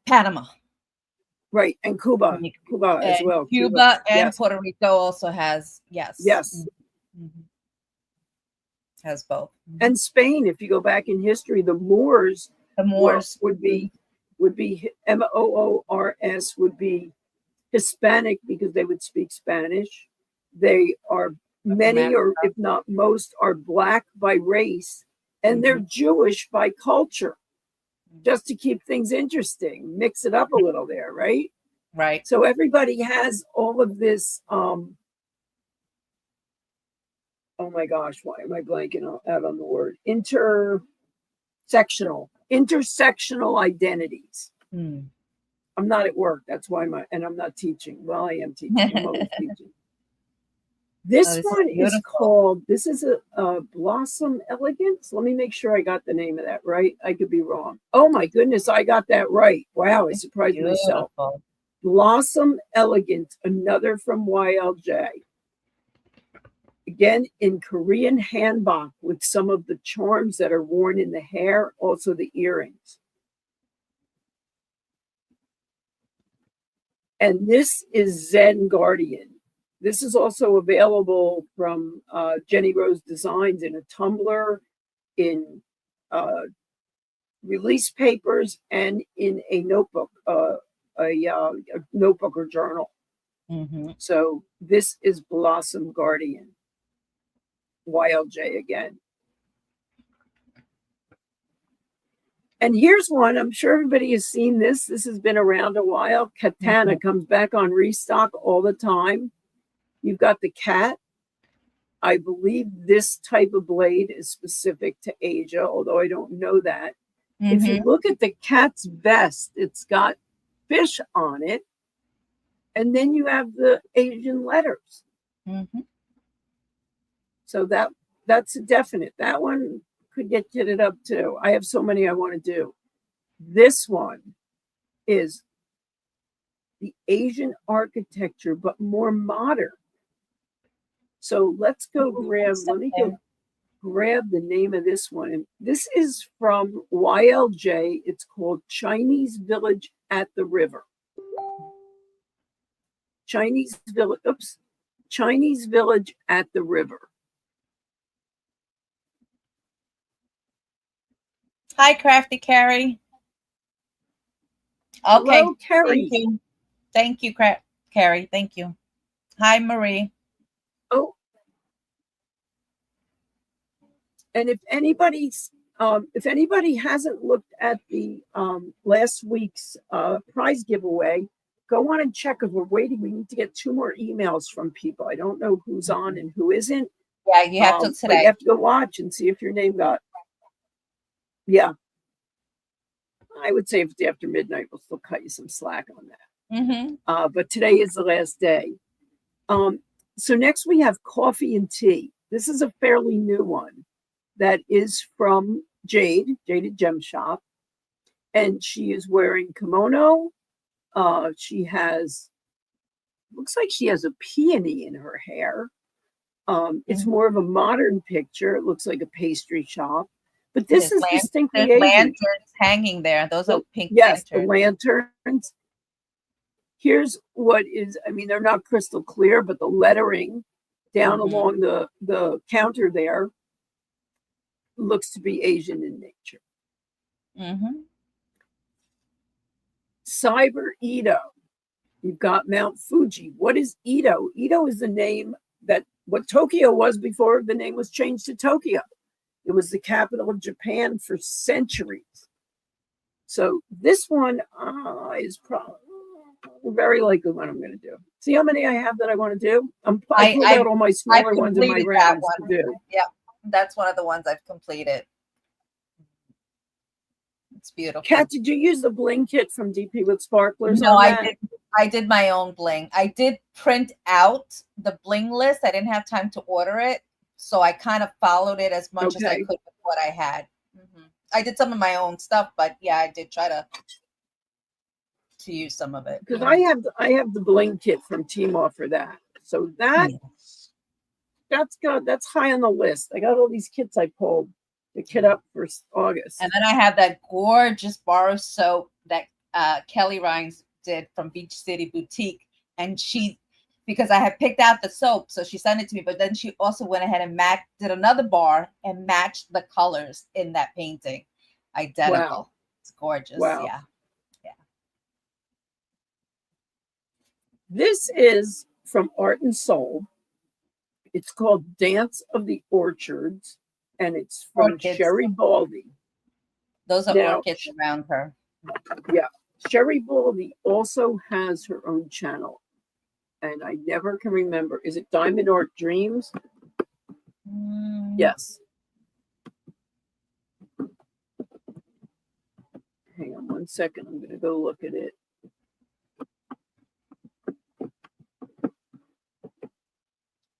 Panama, right, and Cuba as well. Cuba and Puerto Rico also has has both. And Spain, if you go back in history, the Moors would be Moors would be Hispanic because they would speak Spanish. They are many, or if not most, are Black by race, and they're Jewish by culture. Just to keep things interesting, mix it up a little there, right? Right. So everybody has all of this. Oh my gosh, why am I blanking out on the word? Intersectional identities. I'm not at work. That's why I'm not teaching. Well, I am teaching. I'm always teaching. This one is called, this is a Blossom Elegance. Let me make sure I got the name of that right. I could be wrong. Oh my goodness, I got that right. Wow, I surprised myself. Blossom Elegance, another from YLJ. again in Korean hanbok with some of the charms that are worn in the hair, also the earrings. And this is Zen Guardian. This is also available from Jenny Rose Designs in a tumbler, in release papers, and in a notebook, a notebook or journal. Mm-hmm. So this is Blossom Guardian, YLJ again. And here's one, I'm sure everybody has seen this. This has been around a while. Katana comes back on restock all the time. You've got the cat. I believe this type of blade is specific to Asia, although I don't know that. Mm-hmm. If you look at the cat's vest, it's got fish on it. And then you have the Asian letters. Mm-hmm. So that's a definite. That one could get kitted up too. I have so many I want to do. This one is the Asian architecture, but more modern. So let's go grab, let me go grab the name of this one. And this is from YLJ. It's called Chinese Village at the River. Chinese Village at the River. Hi, Crafty Carrie. Okay. Hello, Carrie. Thank you, Carrie. Thank you. Hi, Marie. Oh. And if anybody hasn't looked at the last week's prize giveaway, go on and check if we're waiting. We need to get 2 more emails from people. I don't know who's on and who isn't. Yeah, you have to today. You have to go watch and see if your name got. Yeah. I would say if it's after midnight, we'll still cut you some slack on that. Mm-hmm. But today is the last day. So next we have coffee and tea. This is a fairly new one that is from Jaded Gem Shop. And she is wearing kimono. She has, looks like she has a peony in her hair. It's more of a modern picture. It looks like a pastry shop. But this is distinctly Asian. Lanterns hanging there. Those are pink lanterns. The lanterns. Here's what is, I mean, they're not crystal clear, but the lettering down along the counter there looks to be Asian in nature. Mm-hmm. Cyber Edo. You've got Mount Fuji. What is Edo? Edo is the name that what Tokyo was before the name was changed to Tokyo. It was the capital of Japan for centuries. So this one is probably very likely what I'm going to do. See how many I have that I want to do? I pulled out all my smaller ones and my round ones to do. Yeah, that's one of the ones I've completed. It's beautiful. Kat, did you use the bling kit from DP with sparklers? No, I didn't. I did my own bling. I did print out the bling list. I didn't have time to order it, so I kind of followed it as much as I could with what I had. Mm-hmm. I did some of my own stuff, but yeah, I did try to use some of it. Because I have the bling kit from Tmall for that. So that's good. That's high on the list. I got all these kits I pulled to kit up for August. And then I have that gorgeous bar of soap that Kelly Rhines did from Beach City Boutique. And because I had picked out the soap, so she sent it to me, but then she also went ahead and did another bar and matched the colors in that painting. Identical. Wow. It's gorgeous. Wow. Yeah. This is from Art and Soul. It's called Dance of the Orchards, and it's from Sherry Baldy. Those are orchids around her. Yeah. Sherry Baldy also has her own channel, and I never can remember. Is it Diamond Art Dreams? Yes. Hang on 1 second. I'm going to go look at it.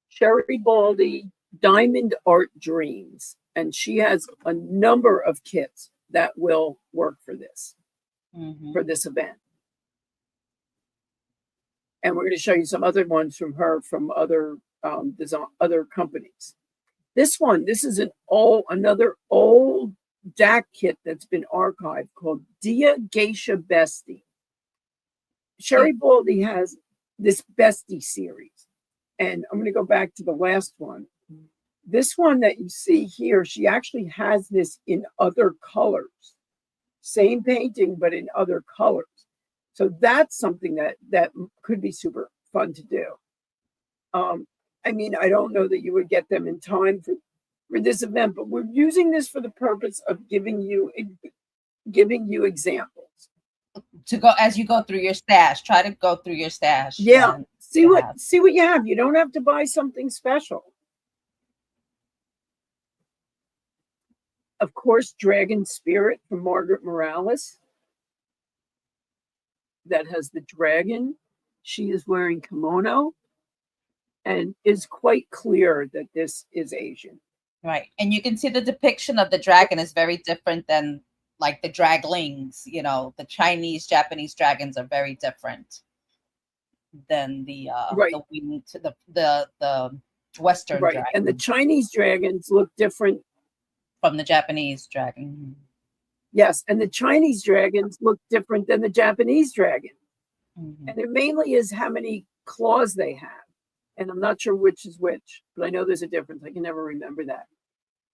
Sherry Baldy, Diamond Art Dreams. And she has a number of kits that will work for this, for this event. And we're going to show you some other ones from her from other design, other companies. This is another old DAC kit that's been archived called Dia Geisha Bestie. Sherry Baldy has this Bestie series, and I'm going to go back to the last one. This one that you see here, she actually has this in other colors. Same painting, but in other colors. So that's something that could be super fun to do. I mean, I don't know that you would get them in time for this event, but we're using this for the purpose of giving you examples. To go as you go through your stash, try to go through your stash. Yeah, see what you have. You don't have to buy something special. Of course, Dragon Spirit from Margaret Morales. That has the dragon. She is wearing kimono and is quite clear that this is Asian. Right. And you can see the depiction of the dragon is very different than like the draglings. You know, the Chinese, Japanese dragons are very different than the Western right. dragon. And the Chinese dragons look different from the Japanese dragon. Yes, and the Chinese dragons look different than the Japanese dragon. Mm-hmm. And it mainly is how many claws they have. And I'm not sure which is which, but I know there's a difference. I can never remember that.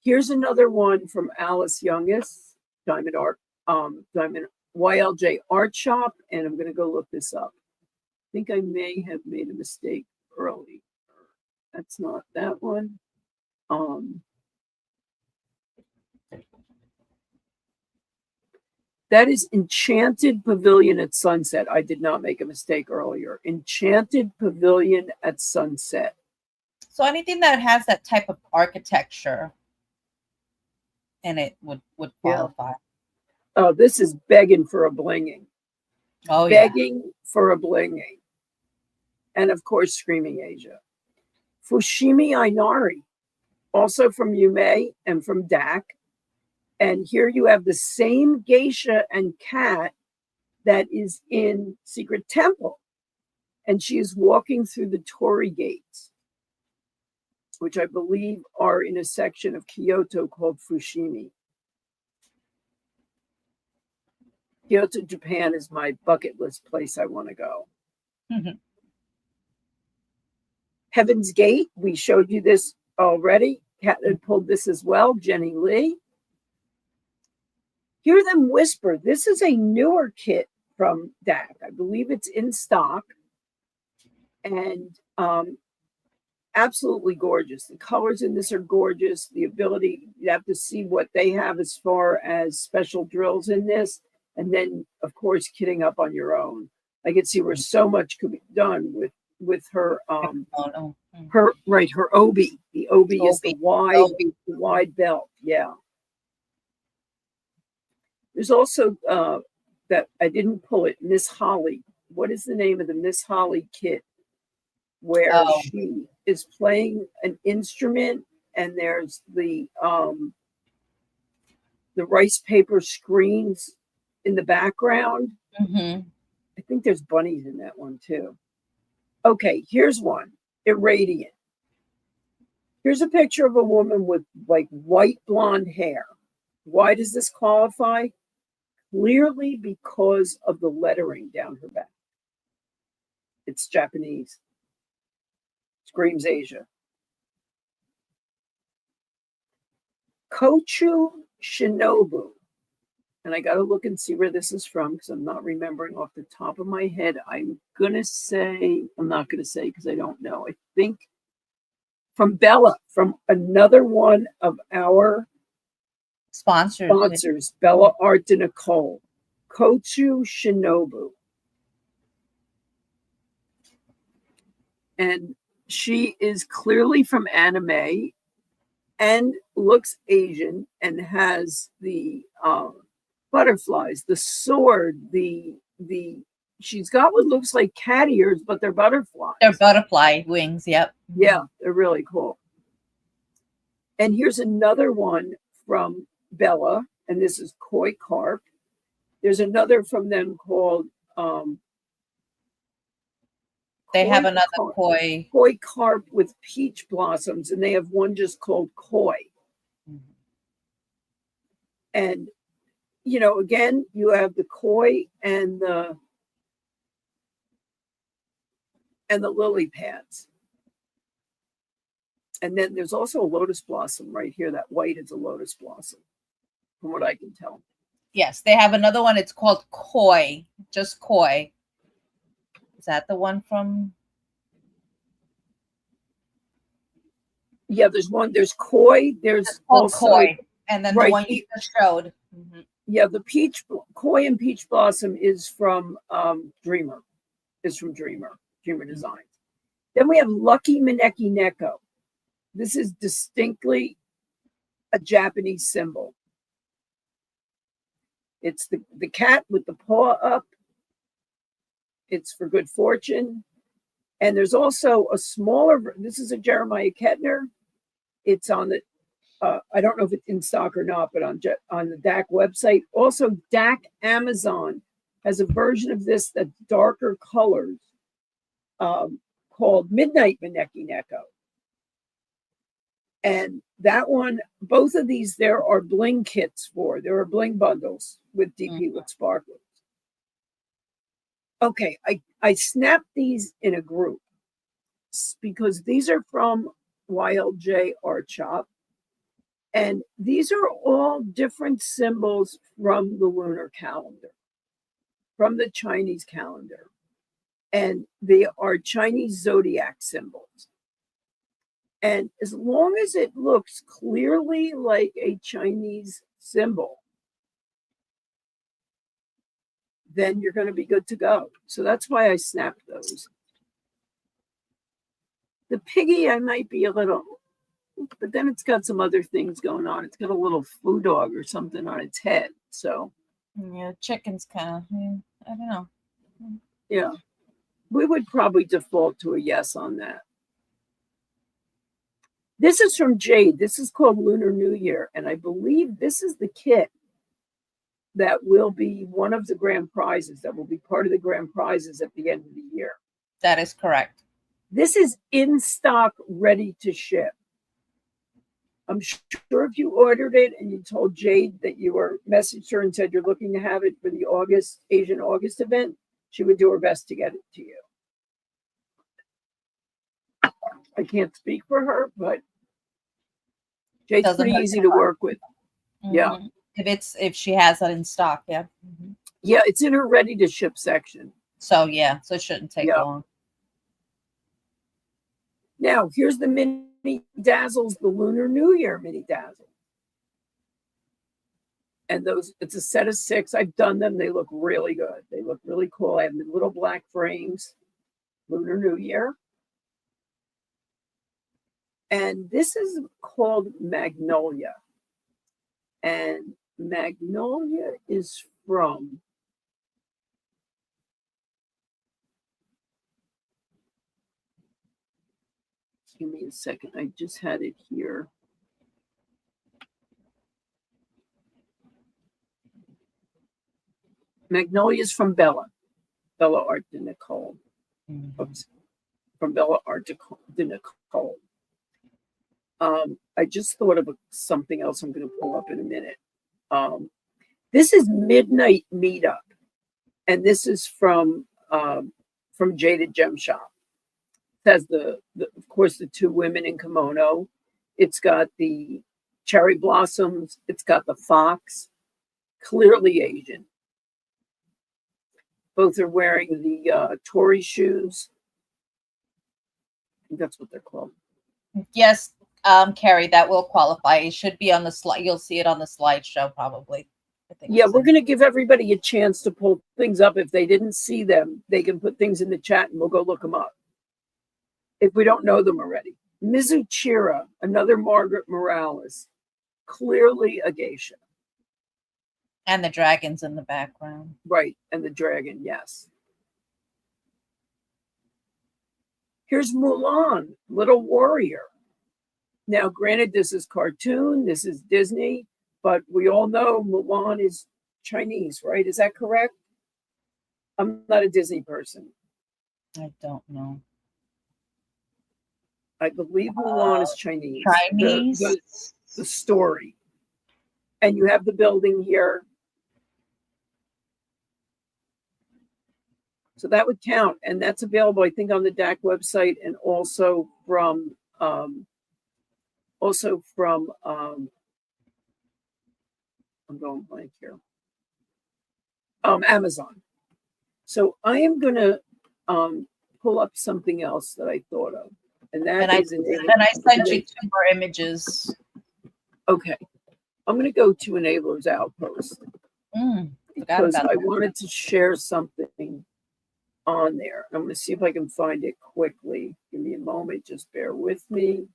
Here's another one from Alice Youngis, Diamond YLJ Art Shop, and I'm going to go look this up. I think I may have made a mistake early. That's not that one. That is Enchanted Pavilion at Sunset. I did not make a mistake earlier. Enchanted Pavilion at Sunset. So anything that has that type of architecture in it would qualify. Yeah. Oh, this is begging for a blinging. Oh, begging for a blinging. And of course, Screaming Asia. Fushimi Ainari, also from Yume and from DAC. And here you have the same geisha and cat that is in Secret Temple. And she is walking through the torii gates, which I believe are in a section of Kyoto called Fushimi. Kyoto, Japan is my bucket list place I want to go. Mm-hmm. Heaven's Gate, we showed you this already. Kat had pulled this as well, Jenny Lee. Hear Them Whisper. This is a newer kit from DAC. I believe it's in stock. And absolutely gorgeous. The colors in this are gorgeous. The ability, you have to see what they have as far as special drills in this. And then, of course, kitting up on your own. I could see where so much could be done with her her obi. The obi is the wide belt. Yeah. There's also that I didn't pull it, Miss Holly. What is the name of the Miss Holly kit? Where she is playing an instrument and there's the rice paper screens in the background. Mm-hmm. I think there's bunnies in that one too. Okay, here's one. Irradiant. Here's a picture of a woman with like white blonde hair. Why does this qualify? Clearly because of the lettering down her back. It's Japanese. Screams Asia. Kochu Shinobu. And I got to look and see where this is from because I'm not remembering off the top of my head. I'm not going to say because I don't know. I think from Bella, from another one of our sponsors, Bella Art de Nicole. Kochu Shinobu. And she is clearly from anime and looks Asian and has the butterflies, the sword, she's got what looks like cat ears, but they're butterflies. They're butterfly wings, yep. Yeah, they're really cool. And here's another one from Bella, and this is Koi Carp. There's another from them called They have another koi. Koi carp with peach blossoms, and they have one just called koi. Mhm. And you know, again, you have the koi and the lily pads. And then there's also a lotus blossom right here. That white is a lotus blossom, from what I can tell. Yes, they have another one. It's called koi, just koi. Is that the one from? Yeah, there's one. There's koi. There's also koi, and then right, the one you just showed. Mm-hmm. Yeah, the koi and peach blossom is from Dreamer. Is from Dreamer Designs. Then we have Lucky Maneki Neko. This is distinctly a Japanese symbol. It's the cat with the paw up. It's for good fortune. And there's also a smaller, this is a Jeremiah Kettner. It's on the, I don't know if it's in stock or not, but on the DAC website. Also, DAC Amazon has a version of this that's darker colors called Midnight Maneki Neko. And that one, both of these, there are bling kits for. There are bling bundles with DP with sparklers. Okay, I snapped these in a group because these are from YLJ Art Shop. And these are all different symbols from the lunar calendar, from the Chinese calendar. And they are Chinese zodiac symbols. And as long as it looks clearly like a Chinese symbol, then you're going to be good to go. So that's why I snapped those. The piggy, I might be a little, but then it's got some other things going on. It's got a little foo dog or something on its head. So yeah, chicken's kind of, I don't know. Yeah, we would probably default to a yes on that. This is from Jade. This is called Lunar New Year. And I believe this is the kit that will be one of the grand prizes, that will be part of the grand prizes at the end of the year. That is correct. This is in stock, ready to ship. I'm sure if you ordered it and you told Jade that you were messaged her and said you're looking to have it for the Asian August event, she would do her best to get it to you. I can't speak for her, but Jade's pretty easy to work with. Mm-hmm. Yeah. If she has that in stock, yeah. Mm-hmm. Yeah, it's in her ready to ship section. So yeah, so it shouldn't take long. Now here's the mini dazzles, the Lunar New Year mini dazzle. And those, it's a set of 6. I've done them. They look really good. They look really cool. I have the little black frames, Lunar New Year. And this is called Magnolia. And Magnolia is from give me a second. I just had it here. Magnolia is from Bella Art de Nicole. Oops. From Bella Art de Nicole. I just thought of something else I'm going to pull up in a minute. This is Midnight Meetup, and this is from Jaded Gem Shop. It has of course, the 2 women in kimono. It's got the cherry blossoms. It's got the fox, clearly Asian. Both are wearing the Tory shoes. I think that's what they're called. Yes, Carrie, that will qualify. It should be on the slide. You'll see it on the slideshow probably. I think yeah, we're going to give everybody a chance to pull things up. If they didn't see them, they can put things in the chat and we'll go look them up if we don't know them already. Mizuchira, another Margaret Morales, clearly a geisha. And the dragons in the background. Right, and the dragon, yes. Here's Mulan, Little Warrior. Now, granted, this is cartoon, this is Disney, but we all know Mulan is Chinese, right? Is that correct? I'm not a Disney person. I don't know. I believe Mulan is Chinese. Chinese. The story. And you have the building here. So that would count. And that's available, I think, on the DAC website and also from I'm going blank here. Amazon. So I am gonna pull up something else that I thought of. And that is I sent you 2 more images. Okay. I'm going to go to Enablers Outpost because I wanted to share something on there. I'm going to see if I can find it quickly. Give me a moment. Just bear with me.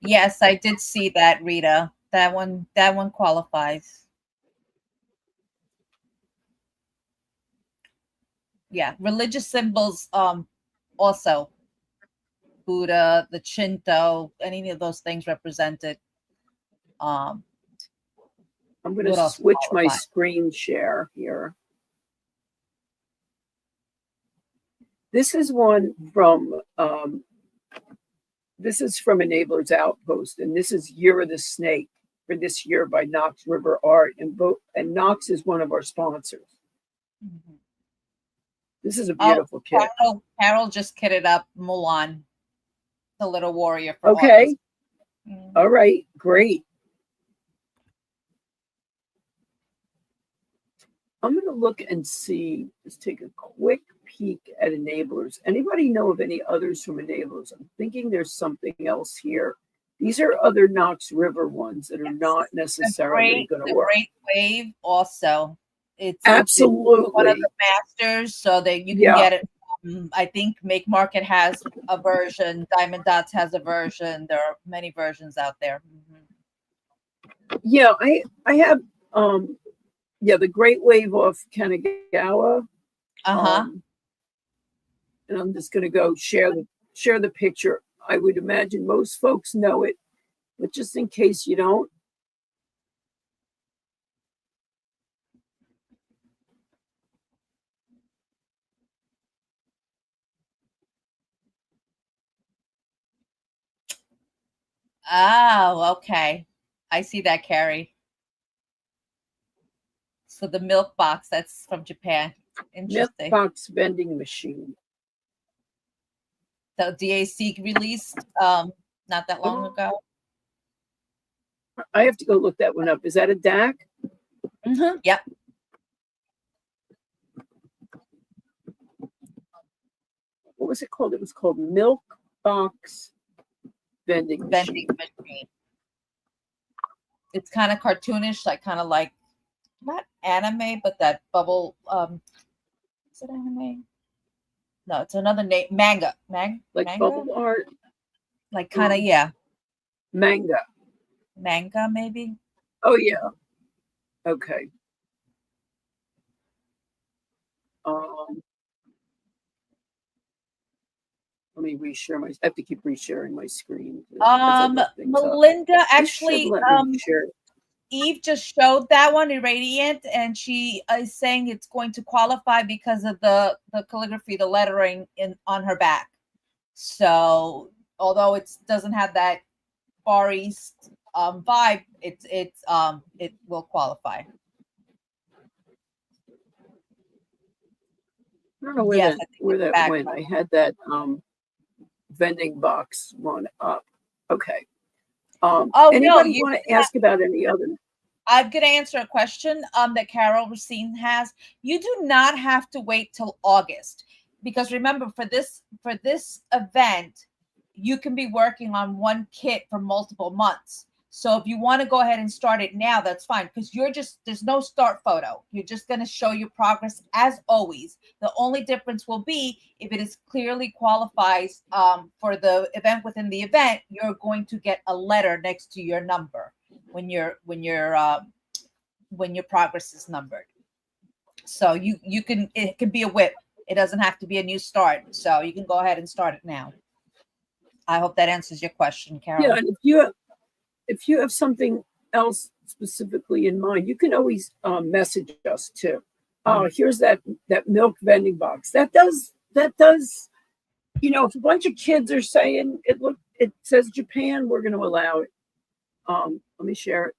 Yes, I did see that, Rita. That one qualifies. Yeah, religious symbols, also Buddha, the Shinto, any of those things represented. I'm going to switch my screen share here. This is one from Enablers Outpost, and this is Year of the Snake for this year by Knox River Art, and Knox is one of our sponsors. Mm-hmm. This is a beautiful kit. Carol just kitted up Mulan, the little warrior. Okay. All right. Great. I'm going to look and see. Let's take a quick peek at Enablers. Anybody know of any others from Enablers? I'm thinking there's something else here. These are other Knox River ones that are not necessarily going to work. Great Wave also. It's absolutely one of the masters, so that you can get it. I think Make Market has a version. Diamond Dots has a version. There are many versions out there. Mm-hmm. Yeah, I have the Great Wave off Kanagawa. And I'm just going to go share the picture. I would imagine most folks know it, but just in case you don't. Oh, okay. I see that, Carrie. So the milk box, that's from Japan. Interesting. Milk box vending machine. The DAC released not that long ago. I have to go look that one up. Is that a DAC? Mm-hmm. Yep. What was it called? It was called Milk Box Vending Machine. It's kind of cartoonish, like not anime, but that bubble. Is it anime? No, it's another name. Manga. Like manga? bubble art. Like kind of Manga, maybe. Oh yeah. Okay. Let me reshare I have to keep resharing my screen. Melinda, actually, Eve just showed that one, Irradiant, and she is saying it's going to qualify because of the calligraphy, the lettering on her back. So although it doesn't have that Far East vibe, it will qualify. I don't know where that went. I had that vending box one up. Okay. Anybody want to ask about any other? I'm going to answer a question that Carol Racine has. You do not have to wait till August, because remember, for this event, you can be working on one kit for multiple months. So if you want to go ahead and start it now, that's fine, because there's no start photo. You're just going to show your progress as always. The only difference will be if it is clearly qualifies for the event within the event, you're going to get a letter next to your number when your progress is numbered. So it can be a whip. It doesn't have to be a new start. So you can go ahead and start it now. I hope that answers your question, Carol. Yeah, and if you have something else specifically in mind, you can always message us too. Oh, here's that milk vending box. That does, if a bunch of kids are saying it says Japan, we're going to allow it. Let me share it.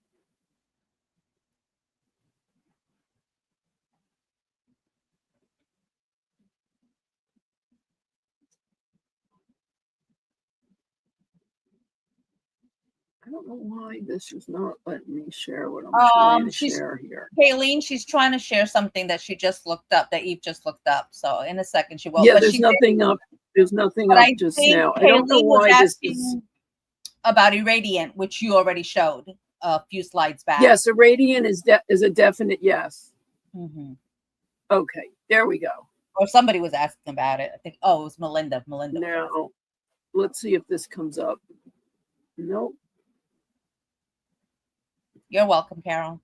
I don't know why this is not letting me share what I'm trying to share here. Kayleen, she's trying to share something that she just looked up, that Eve just looked up. So in a second she will. Yeah, there's nothing up. There's nothing up just now. I don't know why this is about Irradiant, which you already showed a few slides back. Yes, Irradiant is a definite yes. Mm-hmm. Okay, there we go. Or somebody was asking about it. I think, it was Melinda. Now, let's see if this comes up. Nope. You're welcome, Carol.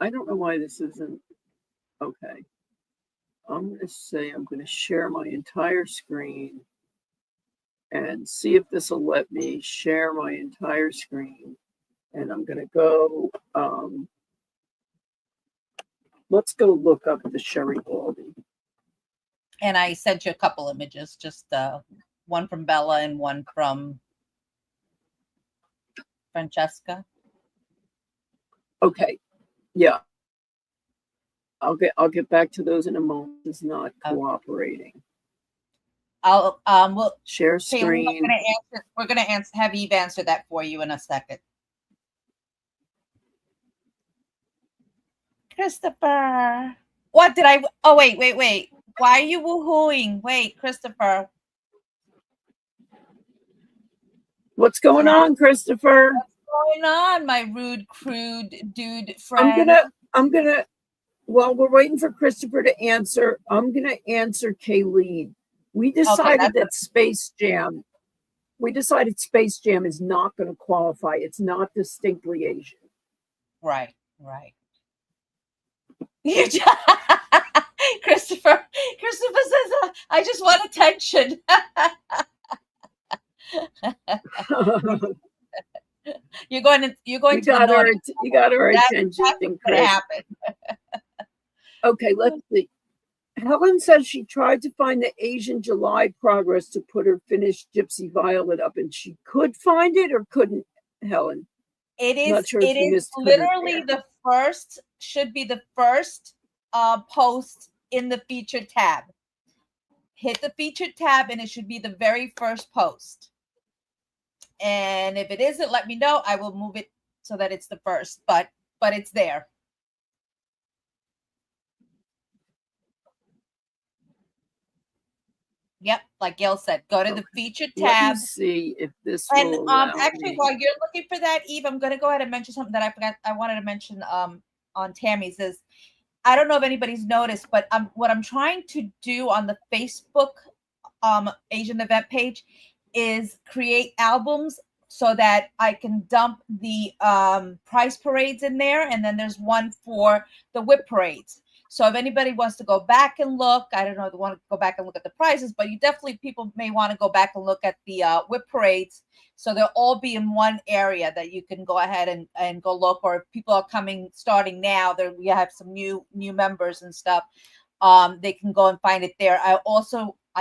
I don't know why this isn't. Okay. I'm going to say I'm going to share my entire screen and see if this will let me share my entire screen. And I'm going to go, let's go look up the Sherry Baldy. And I sent you a couple images, just one from Bella and one from Francesca. Okay. Yeah. I'll get back to those in a moment. It's not cooperating. We'll share screen. We're gonna have Eve answer that for you in a second. Christopher, what did I? Oh wait. Why are you woohooing? Wait, Christopher. What's going on, Christopher? What's going on, my rude, crude dude friend? I'm gonna. While we're waiting for Christopher to answer, I'm gonna answer Kayleen. We decided that Space Jam. We decided Space Jam is not going to qualify. It's not distinctly Asian. Right. Christopher says, I just want attention. You're going to you got her attention. That's what's gonna happen. Okay, let's see. Helen says she tried to find the Asian July progress to put her finished Gypsy Violet up, and she could find it or couldn't, Helen? It is literally should be the first post in the featured tab. Hit the featured tab and it should be the very first post. And if it isn't, let me know. I will move it so that it's the first, but it's there. Yep, like Gail said, go to the featured tab. Let me see if this and will actually, while you're looking for that, Eve, I'm going to go ahead and mention something that I forgot. I wanted to mention on Tammy's is, I don't know if anybody's noticed, but what I'm trying to do on the Facebook Asian event page is create albums so that I can dump the prize parades in there, and then there's one for the whip parades. So if anybody wants to go back and look, I don't know if they want to go back and look at the prizes, but people may want to go back and look at the whip parades. So they'll all be in one area that you can go ahead and go look. Or if people are starting now, we have some new members and stuff. They can go and find it there. I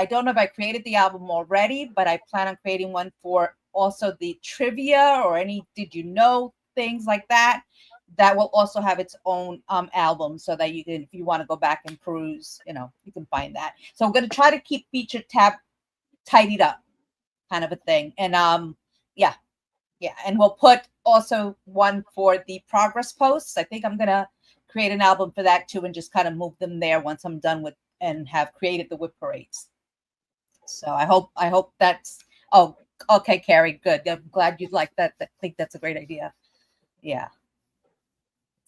don't know if I created the album already, but I plan on creating one for also the trivia or any did you know things like that. That will also have its own album, so that you can, if you want to go back and peruse, you can find that. So I'm going to try to keep featured tab tidied up, kind of a thing. And yeah, and we'll put also one for the progress posts. I think I'm going to create an album for that too, and just kind of move them there once I'm done with and have created the whip parades. So I hope that's. Oh, okay, Carrie, good. I'm glad you like that. I think that's a great idea. Yeah.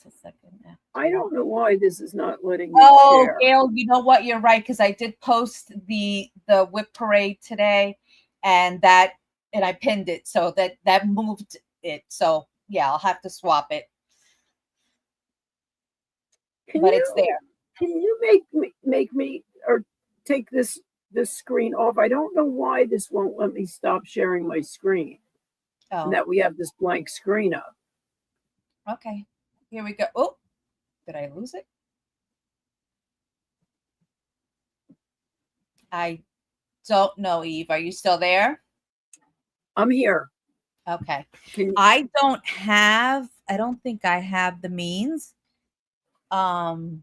A second. I don't know why this is not letting me share. Gail, you know what? You're right, because I did post the whip parade today, and I pinned it, so that moved it. So yeah, I'll have to swap it. It's there. Can you make me or take this this screen off. I don't know why this won't let me stop sharing my screen. And Oh, that we have this blank screen up. okay. Here we go. Oh, did I lose it? I don't know, Eve. Are you still there? I'm here. Okay. Can I don't think I have the means. Oh,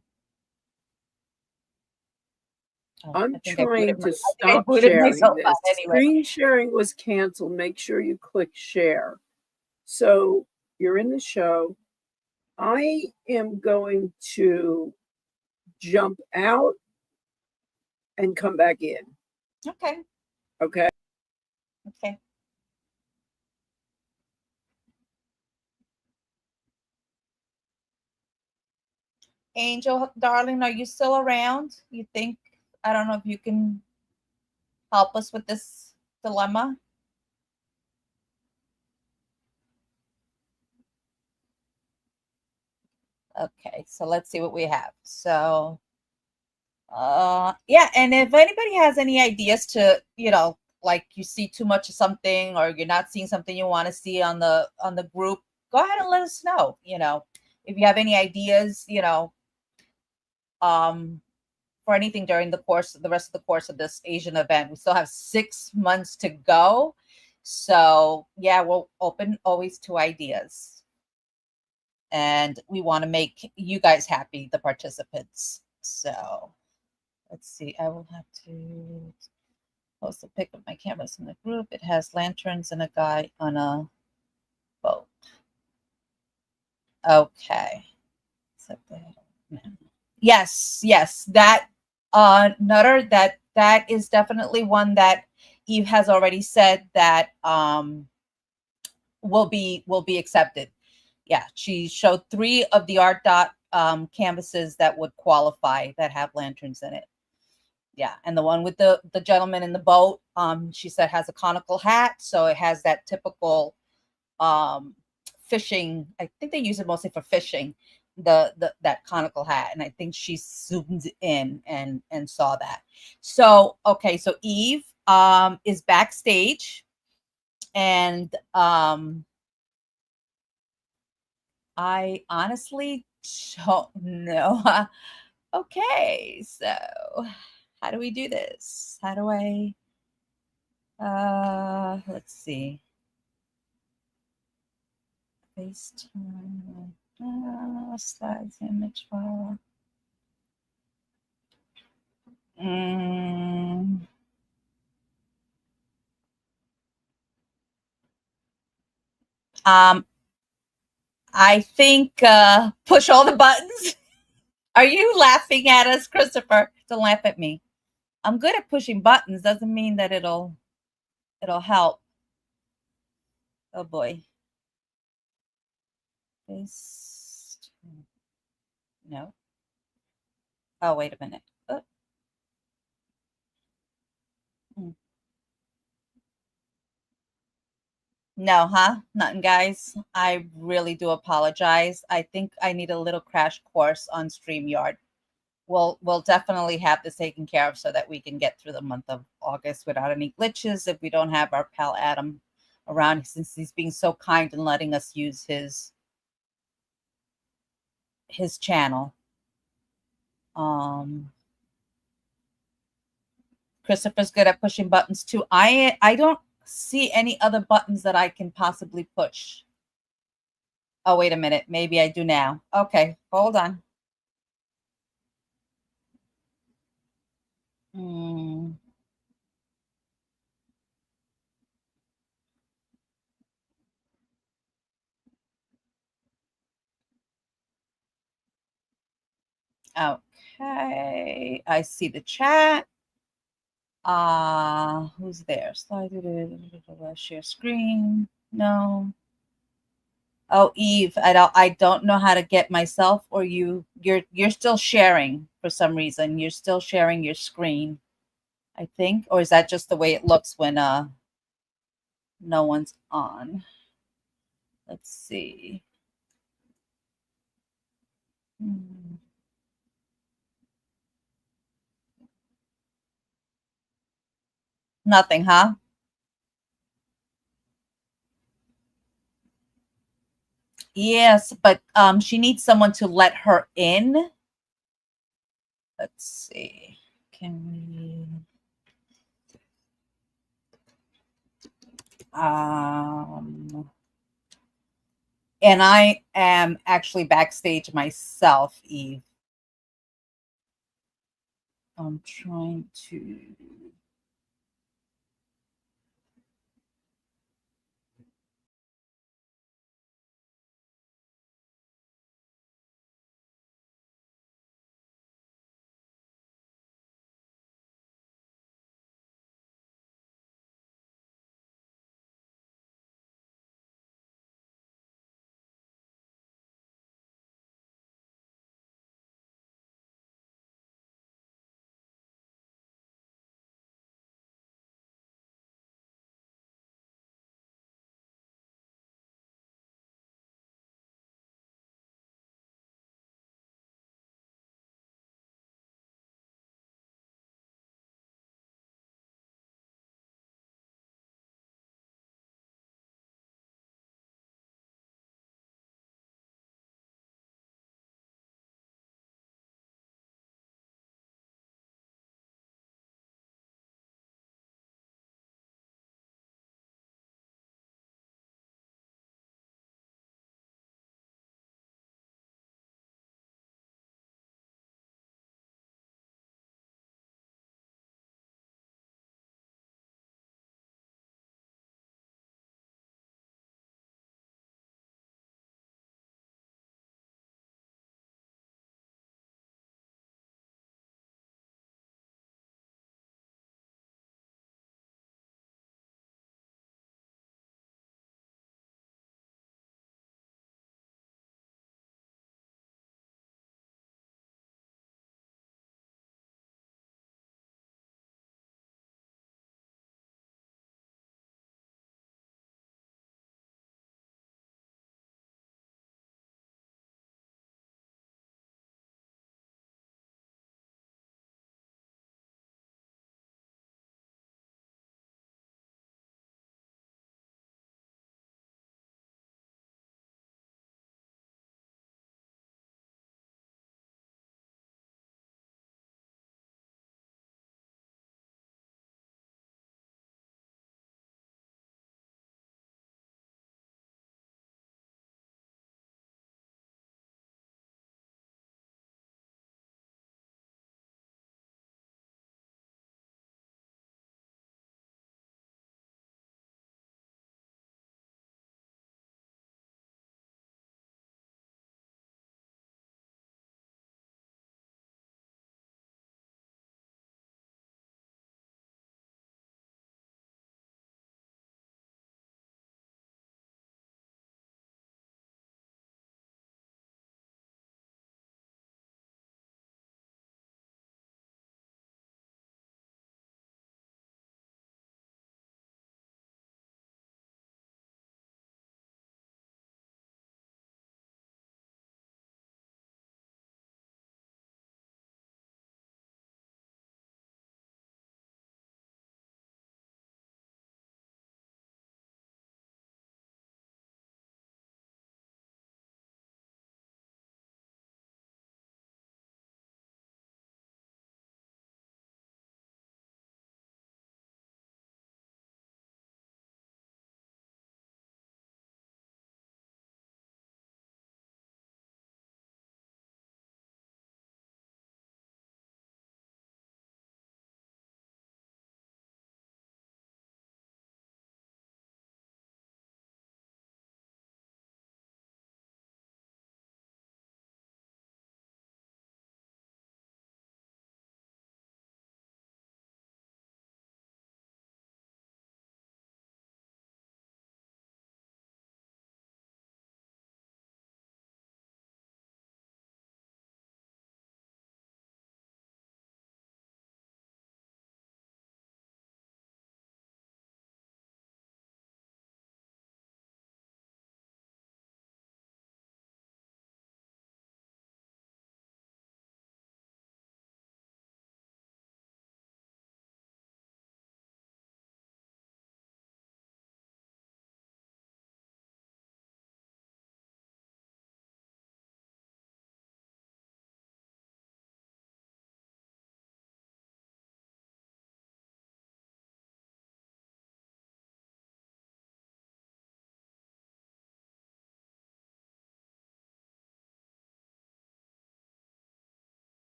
I'm I think I booted trying to I stop booted sharing myself this. out anyway. Screen sharing was canceled. Make sure you click share. So you're in the show. I am going to jump out and come back in. Okay. Okay. Okay. Angel, darling, are you still around? You think, I don't know if you can help us with this dilemma? Okay, so let's see what we have. So, yeah, and if anybody has any ideas to, like you see too much of something or you're not seeing something you want to see on the group, go ahead and let us know. If you have any ideas, for anything during the rest of the course of this Asian event. We still have 6 months to go. So yeah, we're open always to ideas. And we want to make you guys happy, the participants. So let's see. I will have to post a pic of my cameras in the group. It has lanterns and a guy on a boat. Okay. Yes. That Nutter, that is definitely one that Eve has already said that will be accepted. Yeah, she showed 3 of the art dot canvases that would qualify that have lanterns in it. Yeah, and the one with the gentleman in the boat, she said has a conical hat, so it has that typical fishing. I think they use it mostly for fishing, that conical hat, and I think she zoomed in and saw that. So okay, so Eve is backstage, and I honestly don't know. Okay, so how do we do this? How do I let's see. FaceTime, slides, image file. I think push all the buttons. Are you laughing at us, Christopher? Don't laugh at me. I'm good at pushing buttons. Doesn't mean that it'll help. Oh boy. This no. Oh, wait a minute. No, huh? Nothing, guys. I really do apologize. I think I need a little crash course on StreamYard. We'll definitely have this taken care of so that we can get through the month of August without any glitches if we don't have our pal Adam around, since he's being so kind and letting us use his channel. Christopher's good at pushing buttons too. I don't see any other buttons that I can possibly push. Oh, wait a minute. Maybe I do now. Okay, hold on. Okay, I see the chat. Who's there? Slide share screen. No. Oh, Eve, I don't know how to get myself or you're still sharing for some reason. You're still sharing your screen, I think, or is that just the way it looks when no one's on? Let's see. Hmm. Nothing, huh? Yes, but she needs someone to let her in. Let's see. Can we and I am actually backstage myself, Eve. I'm trying to